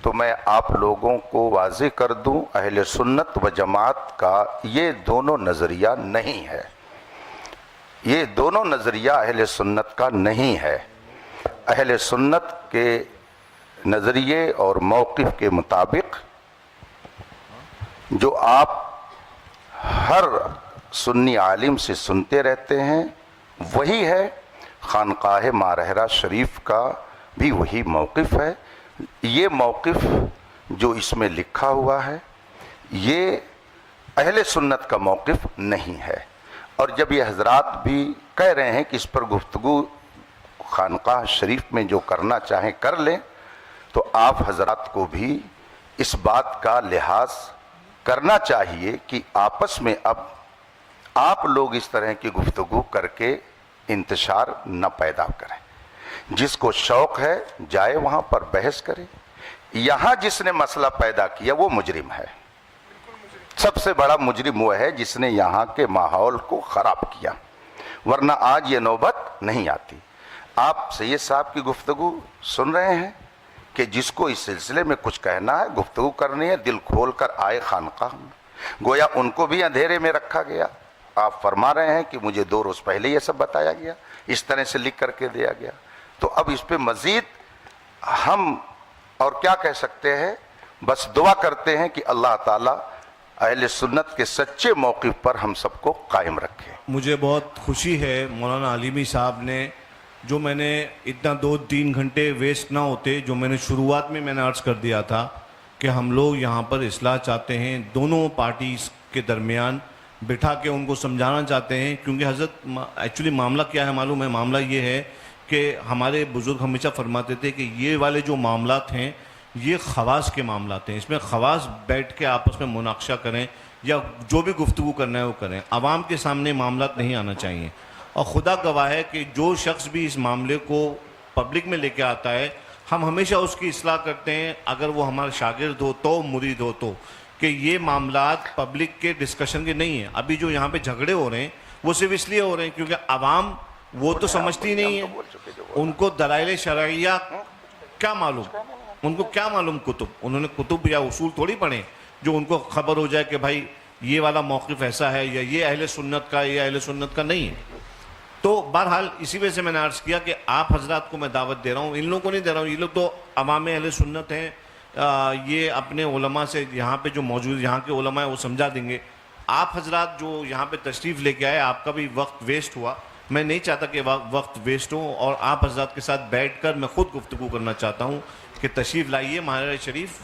تو میں آپ لوگوں کو واضح کر دوں، اہل سنت و جماعت کا یہ دونوں نظریہ نہیں ہے، یہ دونوں نظریہ اہل سنت کا نہیں ہے۔ اہل سنت کے نظریے اور موقف کے مطابق جو آپ ہر سنی عالم سے سنتے رہتے ہیں وہی ہے، خانقاہ مارحرہ شریف کا بھی وہی موقف ہے۔ یہ موقف جو اس میں لکھا ہوا ہے یہ اہل سنت کا موقف نہیں ہے، اور جب یہ حضرات بھی کہہ رہے ہیں کہ اس پر گفتگو خانقاہ شریف میں جو کرنا چاہیں کر لیں، تو آپ حضرات کو بھی اس بات کا لحاظ کرنا چاہیے کہ آپس میں اب آپ لوگ اس طرح کی گفتگو کر کے انتشار نہ پیدا کریں۔ جس کو شوق ہے جائے وہاں پر بحث کرے۔ یہاں جس نے مسئلہ پیدا کیا وہ مجرم ہے، سب سے بڑا مجرم وہ ہے جس نے یہاں کے ماحول کو خراب کیا، ورنہ آج یہ نوبت نہیں آتی۔ آپ سید صاحب کی گفتگو سن رہے ہیں کہ جس کو اس سلسلے میں کچھ کہنا ہے، گفتگو کرنی ہے، دل کھول کر آئے خانقاہ میں۔ گویا ان کو بھی اندھیرے میں رکھا گیا۔ آپ فرما رہے ہیں کہ مجھے 2 روز پہلے یہ سب بتایا گیا، اس طرح سے لکھ کر کے دیا گیا، تو اب اس پہ مزید ہم اور کیا کہہ سکتے ہیں؟ بس دعا کرتے ہیں کہ اللہ تعالیٰ اہل سنت کے سچے موقف پر ہم سب کو قائم رکھے. مجھے بہت خوشی ہے مولانا علیمی صاحب نے جو میں نے اتنا 2-3 گھنٹے ویسٹ نہ ہوتے, جو میں نے شروعات میں نے عرض کر دیا تھا کہ ہم لوگ یہاں پر اصلاح چاہتے ہیں, دونوں پارٹیز کے درمیان بٹھا کے ان کو سمجھانا چاہتے ہیں. کیونکہ حضرت ایکچولی معاملہ کیا ہے معلوم ہے؟ معاملہ یہ ہے کہ ہمارے بزرگ ہمیشہ فرماتے تھے کہ یہ والے جو معاملات ہیں یہ خواص کے معاملات ہیں, اس میں خواص بیٹھ کے آپس میں مناقشہ کریں یا جو بھی گفتگو کرنا ہے وہ کریں, عوام کے سامنے معاملات نہیں آنا چاہیے. اور خدا گواہ ہے کہ جو شخص بھی اس معاملے کو پبلک میں لے کے آتا ہے ہم ہمیشہ اس کی اصلاح کرتے ہیں, اگر وہ ہمارا شاگرد ہو تو, مرید ہو تو, کہ یہ معاملات پبلک کے ڈسکشن کے نہیں ہیں. ابھی جو یہاں پہ جھگڑے ہو رہے ہیں وہ صرف اس لیے ہو رہے ہیں کیونکہ عوام وہ تو سمجھتی نہیں ہے, ان کو دلائل شرعیہ کیا معلوم, ان کو کیا معلوم کتب, انہوں نے کتب یا اصول تھوڑی پڑھے جو ان کو خبر ہو جائے کہ بھائی یہ والا موقف ایسا ہے یا یہ اہل سنت کا یا اہل سنت کا نہیں ہے. تو بہرحال اسی وجہ سے میں نے عرض کیا کہ آپ حضرات کو میں دعوت دے رہا ہوں, ان لوگوں کو نہیں دے رہا ہوں, یہ لوگ تو عوام اہل سنت ہیں, یہ اپنے علماء سے یہاں پہ جو موجود یہاں کے علماء ہیں وہ سمجھا دیں گے. آپ حضرات جو یہاں پہ تشریف لے کے آئے آپ کا بھی وقت ویسٹ ہوا, میں نہیں چاہتا کہ وقت ویسٹ ہو, اور آپ حضرات کے ساتھ بیٹھ کر میں خود گفتگو کرنا چاہتا ہوں کہ تشریف لائیے ماہر شریف,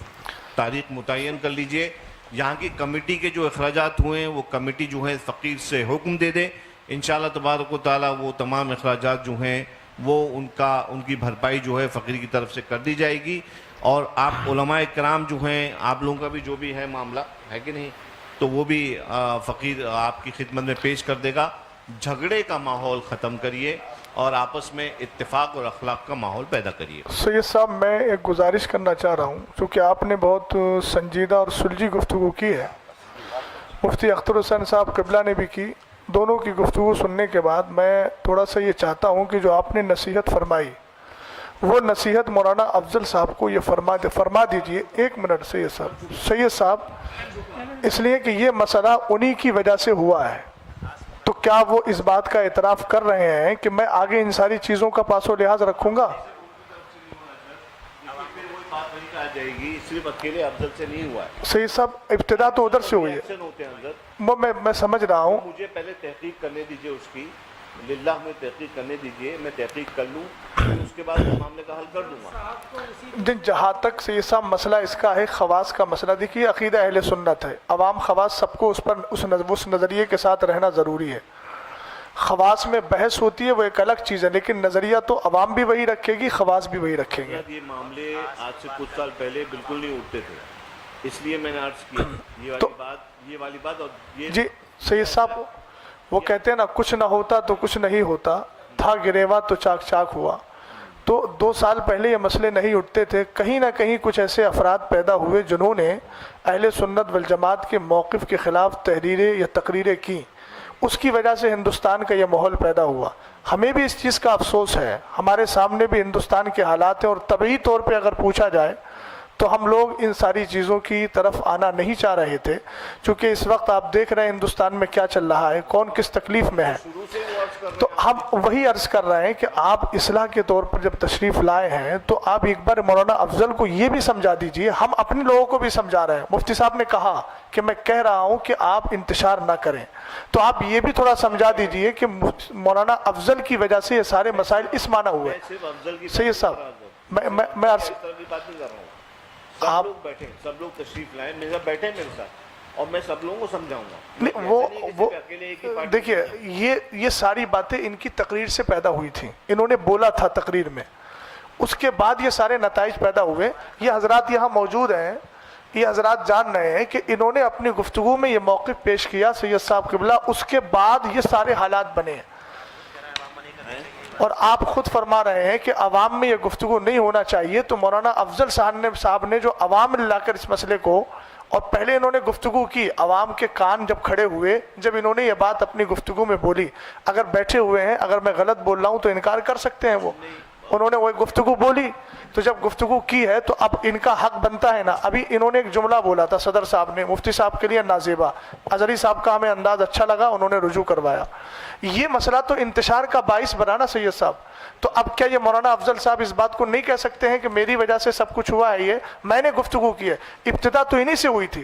تاریخ متعین کر لیجئے. یہاں کی کمیٹی کے جو اخراجات ہوئے ہیں وہ کمیٹی جو ہے فقیر سے حکم دے دے, انشاءاللہ تبارک و تعالیٰ وہ تمام اخراجات جو ہیں وہ ان کی بھرپائی جو ہے فقیر کی طرف سے کر دی جائے گی. اور آپ علماء کرام جو ہیں آپ لوگوں کا بھی جو بھی ہے معاملہ ہے کہ نہیں تو وہ بھی فقیر آپ کی خدمت میں پیش کر دے گا. جھگڑے کا ماحول ختم کریے اور آپس میں اتفاق اور اخلاق کا ماحول پیدا کریے. سید صاحب میں ایک گزارش کرنا چاہ رہا ہوں, چونکہ آپ نے بہت سنجیدہ اور سلجھی گفتگو کی ہے, مفتی اختر حسین صاحب قبلہ نے بھی کی, دونوں کی گفتگو سننے کے بعد میں تھوڑا سا یہ چاہتا ہوں کہ جو آپ نے نصیحت فرمائی وہ نصیحت مولانا افضل صاحب کو یہ فرما دیجئے. 1 منٹ سید صاحب, اس لیے کہ یہ مسئلہ انہی کی وجہ سے ہوا ہے, تو کیا وہ اس بات کا اعتراف کر رہے ہیں کہ میں آگے ان ساری چیزوں کا پاس و لحاظ رکھوں گا؟ جائے گی صرف اکیلے افضل سے نہیں ہوا ہے سید صاحب, ابتدا تو ادھر سے ہوئی ہے, میں سمجھ رہا ہوں. مجھے پہلے تحقیق کرنے دیجئے اس کی, للہ میں تحقیق کرنے دیجئے, میں تحقیق کر لوں اس کے بعد اس معاملے کا حل کر دوں گا. جہاں تک سید صاحب مسئلہ اس کا ہے خواص کا مسئلہ, دیکھیے عقیدہ اہل سنت ہے, عوام خواص سب کو اس نظریے کے ساتھ رہنا ضروری ہے. خواص میں بحث ہوتی ہے وہ ایک الگ چیز ہے, لیکن نظریہ تو عوام بھی وہی رکھے گی, خواص بھی وہی رکھیں گے. یہ معاملے آج سے کچھ سال پہلے بالکل نہیں اٹھتے تھے, اس لیے میں نے عرض کیا یہ والی بات. اور یہ جی سید صاحب وہ کہتے ہیں نا, کچھ نہ ہوتا تو کچھ نہیں ہوتا, تھا گریوا تو چاک چاک ہوا. تو 2 سال پہلے یہ مسئلے نہیں اٹھتے تھے, کہیں نہ کہیں کچھ ایسے افراد پیدا ہوئے جنہوں نے اہل سنت والجماعت کے موقف کے خلاف تحریریں یا تقریریں کی, اس کی وجہ سے ہندوستان کا یہ ماحول پیدا ہوا. ہمیں بھی اس چیز کا افسوس ہے, ہمارے سامنے بھی ہندوستان کے حالات ہیں, اور طبعی طور پہ اگر پوچھا جائے تو ہم لوگ ان ساری چیزوں کی طرف آنا نہیں چاہ رہے تھے, چونکہ اس وقت آپ دیکھ رہے ہیں ہندوستان میں کیا چل رہا ہے, کون کس تکلیف میں ہے. تو ہم وہی عرض کر رہے ہیں کہ آپ اصلاح کے طور پر جب تشریف لائے ہیں تو آپ ایک بار مولانا افضل کو یہ بھی سمجھا دیجئے, ہم اپنے لوگوں کو بھی سمجھا رہے ہیں. مفتی صاحب نے کہا کہ میں کہہ رہا ہوں کہ آپ انتشار نہ کریں, تو آپ یہ بھی تھوڑا سمجھا دیجئے کہ مولانا افضل کی وجہ سے یہ سارے مسائل اس معنی ہوئے. سید صاحب میں عرض آپ لوگ بیٹھیں, سب لوگ تشریف لائیں, میرے بیٹھیں میرے ساتھ, اور میں سب لوگوں کو سمجھاؤں گا. وہ دیکھیے یہ ساری باتیں ان کی تقریر سے پیدا ہوئی تھیں, انہوں نے بولا تھا تقریر میں, اس کے بعد یہ سارے نتائج پیدا ہوئے. یہ حضرات یہاں موجود ہیں, یہ حضرات جان رہے ہیں کہ انہوں نے اپنی گفتگو میں یہ موقف پیش کیا سید صاحب قبلہ, اس کے بعد یہ سارے حالات بنے ہیں. اور آپ خود فرما رہے ہیں کہ عوام میں یہ گفتگو نہیں ہونا چاہیے, تو مولانا افضل صاحب نے جو عوام میں لا کر اس مسئلے کو, اور پہلے انہوں نے گفتگو کی, عوام کے کان جب کھڑے ہوئے, جب انہوں نے یہ بات اپنی گفتگو میں بولی, اگر بیٹھے ہوئے ہیں, اگر میں غلط بول رہا ہوں تو انکار کر سکتے ہیں, وہ انہوں نے وہ گفتگو بولی, تو جب گفتگو کی ہے تو اب ان کا حق بنتا ہے نا. ابھی انہوں نے ایک جملہ بولا تھا صدر صاحب نے, مفتی صاحب کے لیے نازیبا, اظہری صاحب کا ہمیں انداز اچھا لگا, انہوں نے رجوع کروایا. یہ مسئلہ تو انتشار کا باعث بنا نا سید صاحب. تو اب کیا یہ مولانا افضل صاحب اس بات کو نہیں کہہ سکتے ہیں کہ میری وجہ سے سب کچھ ہوا ہے؟ یہ میں نے گفتگو کی ہے, ابتدا تو انہی سے ہوئی تھی.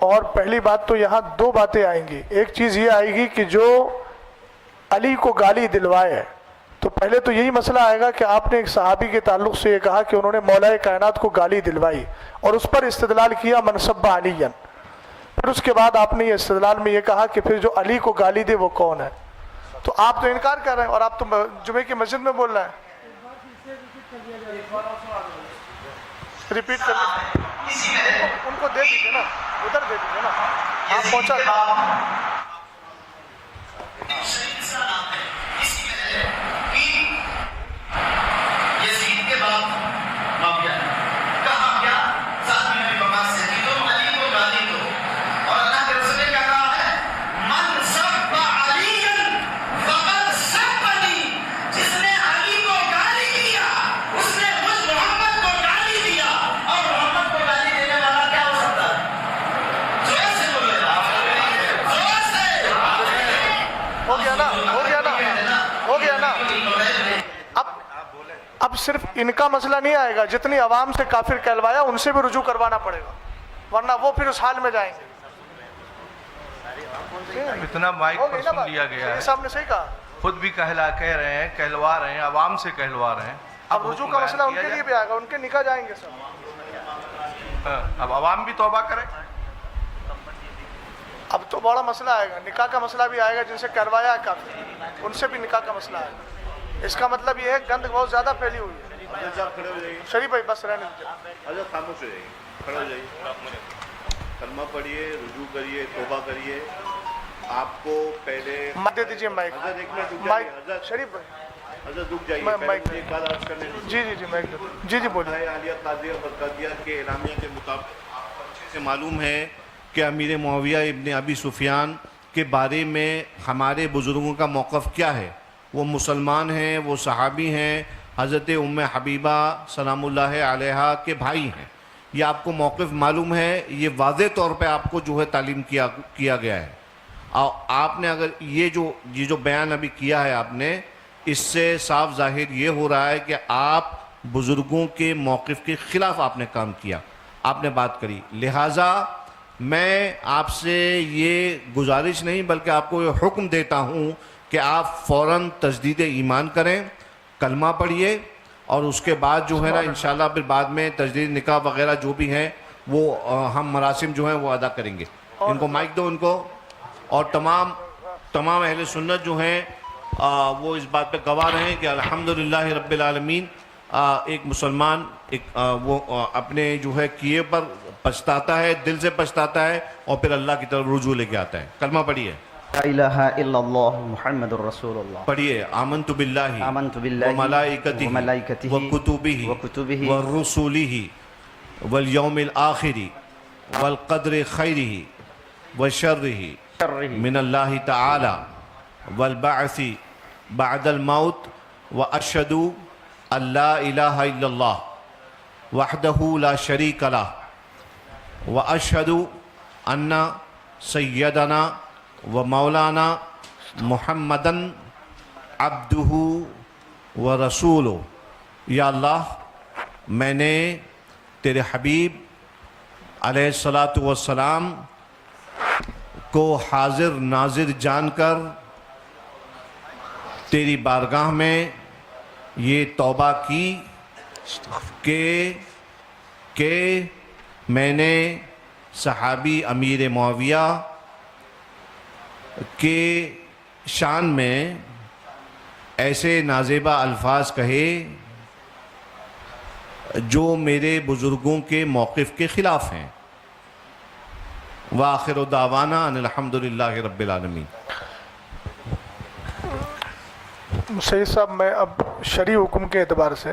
اور پہلی بات تو یہاں دو باتیں آئیں گی. ایک چیز یہ آئے گی کہ جو علی کو گالی دلوائے، تو پہلے تو یہی مسئلہ آئے گا کہ آپ نے ایک صحابی کے تعلق سے یہ کہا کہ انہوں نے مولا کائنات کو گالی دلوائی اور اس پر استدلال کیا من سب علیًا. پھر اس کے بعد آپ نے یہ استدلال میں یہ کہا کہ پھر جو علی کو گالی دے وہ کون ہے. تو آپ تو انکار کر رہے ہیں اور آپ تو جمعے کی مسجد میں بول رہے ہیں. ریپیٹ کر ان کو دے دیجیے نا، ادھر دے دیجیے نا، آپ پہنچا یزید کے بعد معاویہ کہا کیا ساتھ میں نبی پاک سے کہ تم علی کو گالی دو، اور اللہ کے رسول نے کیا کہا ہے من سب علیًا فقد سبنی، جس نے علی کو گالی دیا اس نے مجھ محمد کو گالی دیا. اور محمد کو گالی دینے والا کیا ہو سکتا ہے؟ زور سے بولے گا، زور سے. ہو گیا نا، ہو گیا نا، ہو گیا نا. اب صرف ان کا مسئلہ نہیں آئے گا، جتنی عوام سے کافر کہلوایا ان سے بھی رجوع کروانا پڑے گا، ورنہ وہ پھر اس حال میں جائیں گے. اتنا مائک پر سن لیا گیا ہے، صاحب نے صحیح کہا، خود بھی کہہ رہے ہیں، کہلوا رہے ہیں، عوام سے کہلوا رہے ہیں. اب رجوع کا مسئلہ ان کے لیے بھی آئے گا، ان کے نکاح جائیں گے سب. اب عوام بھی توبہ کرے. اب تو بڑا مسئلہ آئے گا، نکاح کا مسئلہ بھی آئے گا، جن سے کروایا ہے کافر ان سے بھی نکاح کا مسئلہ آئے گا. اس کا مطلب یہ ہے گند بہت زیادہ پھیلی ہوئی ہے. شریف بھائی بس رہنے دیجیے. حضرت خاموش ہو جائیے، کھڑے ہو جائیے، کلمہ پڑھیے، رجوع کریے، توبہ کریے. آپ کو پہلے دے دیجیے مائک. حضرت ایک منٹ رک مائک جائیے. شریف بھائی حضرت رک جائیے، مائک ایک بات عرض کرنے دیجیے. جی جی جی مائک جی جی بولیے. عالیہ قاضیہ برقادیہ کے اعلامیہ کے مطابق آپ کو اچھے سے معلوم ہے کہ امیر معاویہ ابن ابی سفیان کے بارے میں ہمارے بزرگوں کا موقف کیا ہے. وہ مسلمان ہیں، وہ صحابی ہیں، حضرت ام حبیبہ سلام اللہ علیہا کے بھائی ہیں. یہ آپ کو موقف معلوم ہے، یہ واضح طور پہ آپ کو جو ہے تعلیم کیا گیا ہے. اور آپ نے اگر یہ جو بیان ابھی کیا ہے آپ نے، اس سے صاف ظاہر یہ ہو رہا ہے کہ آپ بزرگوں کے موقف کے خلاف آپ نے کام کیا، آپ نے بات کری. لہٰذا میں آپ سے یہ گزارش نہیں بلکہ آپ کو یہ حکم دیتا ہوں کہ آپ فوراً تجدید ایمان کریں، کلمہ پڑھیے، اور اس کے بعد جو ہے نا انشاءاللہ پھر بعد میں تجدید نکاح وغیرہ جو بھی ہیں وہ ہم مراسم جو ہیں وہ ادا کریں گے. ان کو مائک دو ان کو. اور تمام اہل سنت جو ہیں وہ اس بات پہ گواہ رہے ہیں کہ الحمدللہ رب العالمین ایک مسلمان وہ اپنے جو ہے کیے پر پچھتاتا ہے، دل سے پچھتاتا ہے، اور پھر اللہ کی طرف رجوع لے کے آتا ہے. کلمہ پڑھیے. لا الہ الا اللہ محمد الرسول اللہ. پڑھیے. آمنت باللہ وملائکتہ وکتبہ ورسولہ والیوم الآخر والقدر خیرہ وشرہ من اللہ تعالی والبعث بعد الموت واشہد ان لا الہ الا اللہ وحدہ لا شریک لہ واشہد ان سیدنا و مولانا محمدن عبدہ و رسولہ. یا اللہ، میں نے تیرے حبیب علیہ السلام کو حاضر ناظر جان کر تیری بارگاہ میں یہ توبہ کی کہ میں نے صحابی امیر معاویہ کے شان میں ایسے نازیبہ الفاظ کہے جو میرے بزرگوں کے موقف کے خلاف ہیں. وآخر دعوانا ان الحمدللہ رب العالمین. سید صاحب، میں اب شرعی حکم کے اعتبار سے،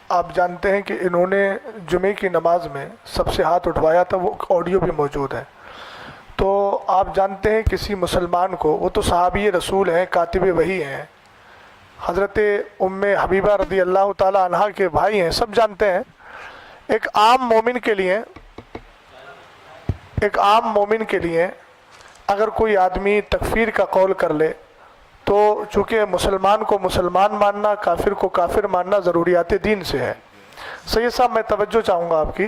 آپ جانتے ہیں کہ انہوں نے جمعے کی نماز میں سب سے ہاتھ اٹھوایا تھا، وہ آڈیو بھی موجود ہے. تو آپ جانتے ہیں کسی مسلمان کو، وہ تو صحابی رسول ہیں، کاتب وحی ہیں، حضرت ام حبیبہ رضی اللہ تعالی عنہ کے بھائی ہیں، سب جانتے ہیں. ایک عام مومن کے لیے اگر کوئی آدمی تکفیر کا قول کر لے تو چونکہ مسلمان کو مسلمان ماننا، کافر کو کافر ماننا ضروریات دین سے ہے. سید صاحب، میں توجہ چاہوں گا آپ کی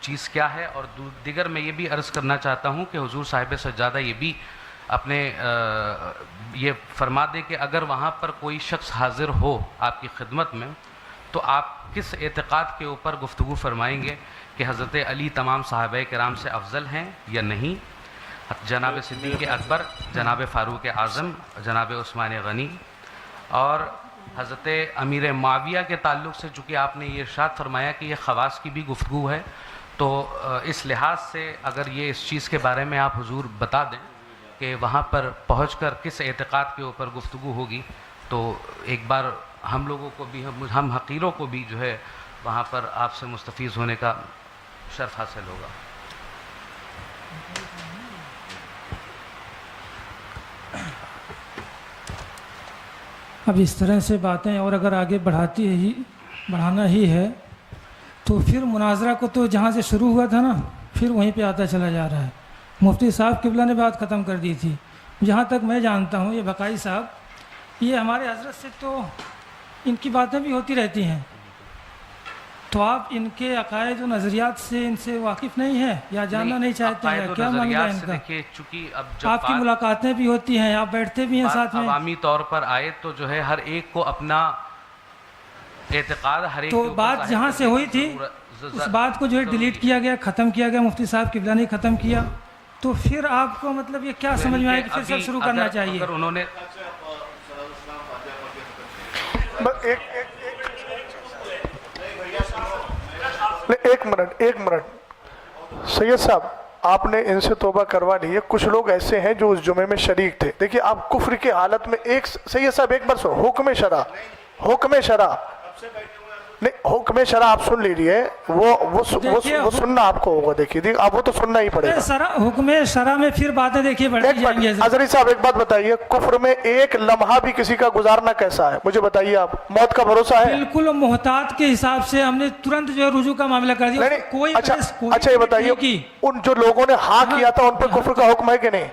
چیز کیا ہے، اور دیگر میں یہ بھی عرض کرنا چاہتا ہوں کہ حضور صاحب سجادہ یہ بھی اپنے یہ فرما دیں کہ اگر وہاں پر کوئی شخص حاضر ہو آپ کی خدمت میں تو آپ کس اعتقاد کے اوپر گفتگو فرمائیں گے کہ حضرت علی تمام صحابہ کرام سے افضل ہیں یا نہیں، جناب صدیق اکبر، جناب فاروق اعظم، جناب عثمان غنی، اور حضرت امیر معاویہ کے تعلق سے چونکہ آپ نے یہ ارشاد فرمایا کہ یہ خواص کی بھی گفتگو ہے، تو اس لحاظ سے اگر یہ اس چیز کے بارے میں آپ حضور بتا دیں کہ وہاں پر پہنچ کر کس اعتقاد کے اوپر گفتگو ہوگی، تو ایک بار ہم لوگوں کو بھی، ہم حقیروں کو بھی جو ہے وہاں پر آپ سے مستفیض ہونے کا شرف حاصل ہوگا۔ اب اس طرح سے باتیں اور اگر آگے بڑھانا ہی ہے تو پھر مناظرہ کو تو جہاں سے شروع ہوا تھا نا پھر وہیں پہ آتا چلا جا رہا ہے۔ مفتی صاحب قبلہ نے بات ختم کر دی تھی، جہاں تک میں جانتا ہوں یہ بقائی صاحب یہ ہمارے حضرت سے تو ان کی باتیں بھی ہوتی رہتی ہیں، تو آپ ان کے عقائد و نظریات سے ان سے واقف نہیں ہیں یا جاننا نہیں چاہتے ہیں، کیا معاملہ ہے ان کا؟ آپ کی ملاقاتیں بھی ہوتی ہیں، آپ بیٹھتے بھی ہیں ساتھ میں، عوامی طور پر آئے تو جو ہے ہر ایک کو اپنا اعتقاد ہر ایک تو بات جہاں سے ہوئی تھی اس بات کو جو ہے ڈیلیٹ کیا گیا، ختم کیا گیا، مفتی صاحب قبلہ نے ختم کیا، تو پھر آپ کو مطلب یہ کیا سمجھ میں آئے کہ پھر سے شروع کرنا چاہیے؟ انہوں نے ایک منٹ سید صاحب، آپ نے ان سے توبہ کروا لی ہے، کچھ لوگ ایسے ہیں جو اس جمعے میں شریک تھے۔ دیکھیے آپ کفر کی حالت میں سید صاحب ایک بار سو حکم شرع نہیں، حکم شرع آپ سن لیجیے، وہ سننا آپ کو ہوگا، دیکھیے آپ وہ تو سننا ہی پڑے گا۔ حکم شرع میں پھر باتیں دیکھیے بڑھتی جائیں گی۔ حضرت صاحب ایک بات بتائیے، کفر میں ایک لمحہ بھی کسی کا گزارنا کیسا ہے؟ مجھے بتائیے، آپ موت کا بھروسہ ہے؟ بالکل محتاط کے حساب سے ہم نے ترنت جو ہے رجوع کا معاملہ کر دیا۔ کوئی اچھا یہ بتائیے، ان جو لوگوں نے ہاں کیا تھا ان پہ کفر کا حکم ہے کہ نہیں؟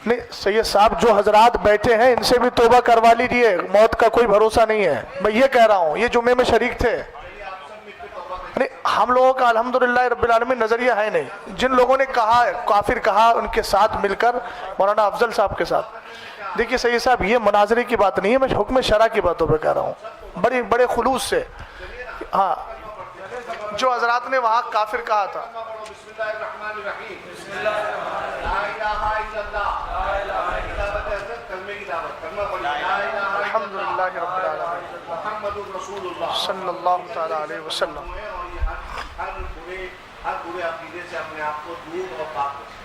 نہیں سید صاحب، جو حضرات بیٹھے ہیں ان سے بھی توبہ کروا لیجیے، موت کا کوئی بھروسہ نہیں ہے، میں یہ کہہ رہا ہوں، یہ جمعے میں شریک تھے۔ نہیں، ہم لوگوں کا الحمدللہ رب العالمین نظریہ ہے نہیں، جن لوگوں نے کہا کافر کہا ان کے ساتھ مل کر مولانا افضل صاحب کے ساتھ۔ دیکھیے سید صاحب، یہ مناظرے کی بات نہیں ہے، میں حکم شرع کی باتوں پہ کہہ رہا ہوں، بڑے خلوص سے۔ ہاں، جو حضرات نے وہاں کافر کہا تھا، الحمدللہ رب العالمین صلی اللہ تعالی علیہ وسلم۔ ہر برے عقیدے سے اپنے آپ کو دور اور پاک رکھیں۔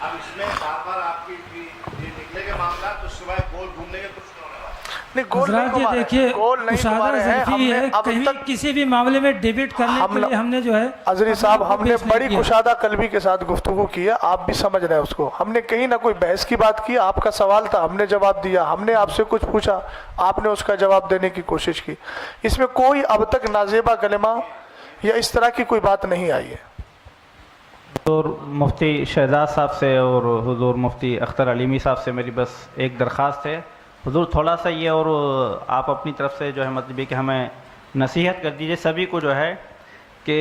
اب اس میں بار بار آپ کی یہ نکلے کے معاملات تو سوائے گول گھومنے کے کچھ حضرات یہ دیکھیے مشاہدہ ظرفی ہے، کہیں کسی بھی معاملے میں ڈیبیٹ کرنے کے لیے ہم نے جو ہے عزری صاحب ہم نے بڑی کشادہ قلبی کے ساتھ گفتگو کی ہے، آپ بھی سمجھ رہے ہیں اس کو، ہم نے کہیں نہ کوئی بحث کی بات کی، آپ کا سوال تھا ہم نے جواب دیا، ہم نے آپ سے کچھ پوچھا آپ نے اس کا جواب دینے کی کوشش کی، اس میں کوئی اب تک نازیبہ کلمہ یا اس طرح کی کوئی بات نہیں آئی ہے۔ حضور مفتی شہزاد صاحب سے اور حضور مفتی اختر علیمی صاحب سے میری بس ایک درخواست ہے، حضور تھوڑا سا یہ، اور آپ اپنی طرف سے جو ہے مطلب یہ کہ ہمیں نصیحت کر دیجئے سبھی کو جو ہے کہ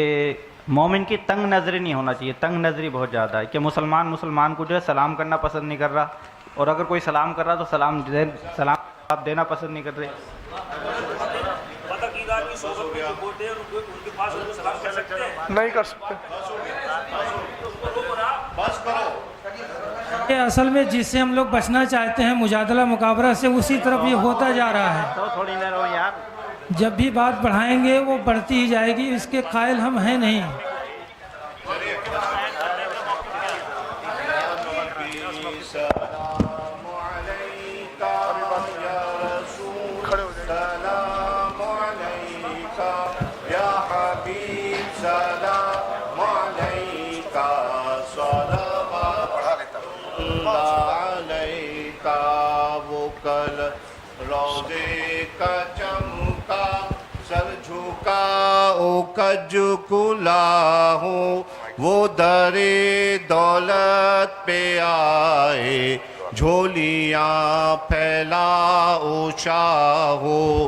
مومن کی تنگ نظری نہیں ہونا چاہیے، تنگ نظری بہت زیادہ ہے کہ مسلمان کو جو ہے سلام کرنا پسند نہیں کر رہا، اور اگر کوئی سلام کر رہا تو سلام دینا پسند نہیں کر رہے۔ نہیں کر سکتے۔ اصل میں جس سے ہم لوگ بچنا چاہتے ہیں مجادلہ مقابلہ سے، اسی طرف یہ ہوتا جا رہا ہے۔ جب بھی بات بڑھائیں گے وہ بڑھتی ہی جائے گی، اس کے قائل ہم ہیں نہیں۔ کج کلا ہوں وہ در دولت پہ آئے، جھولیاں پھیلا او شاہو،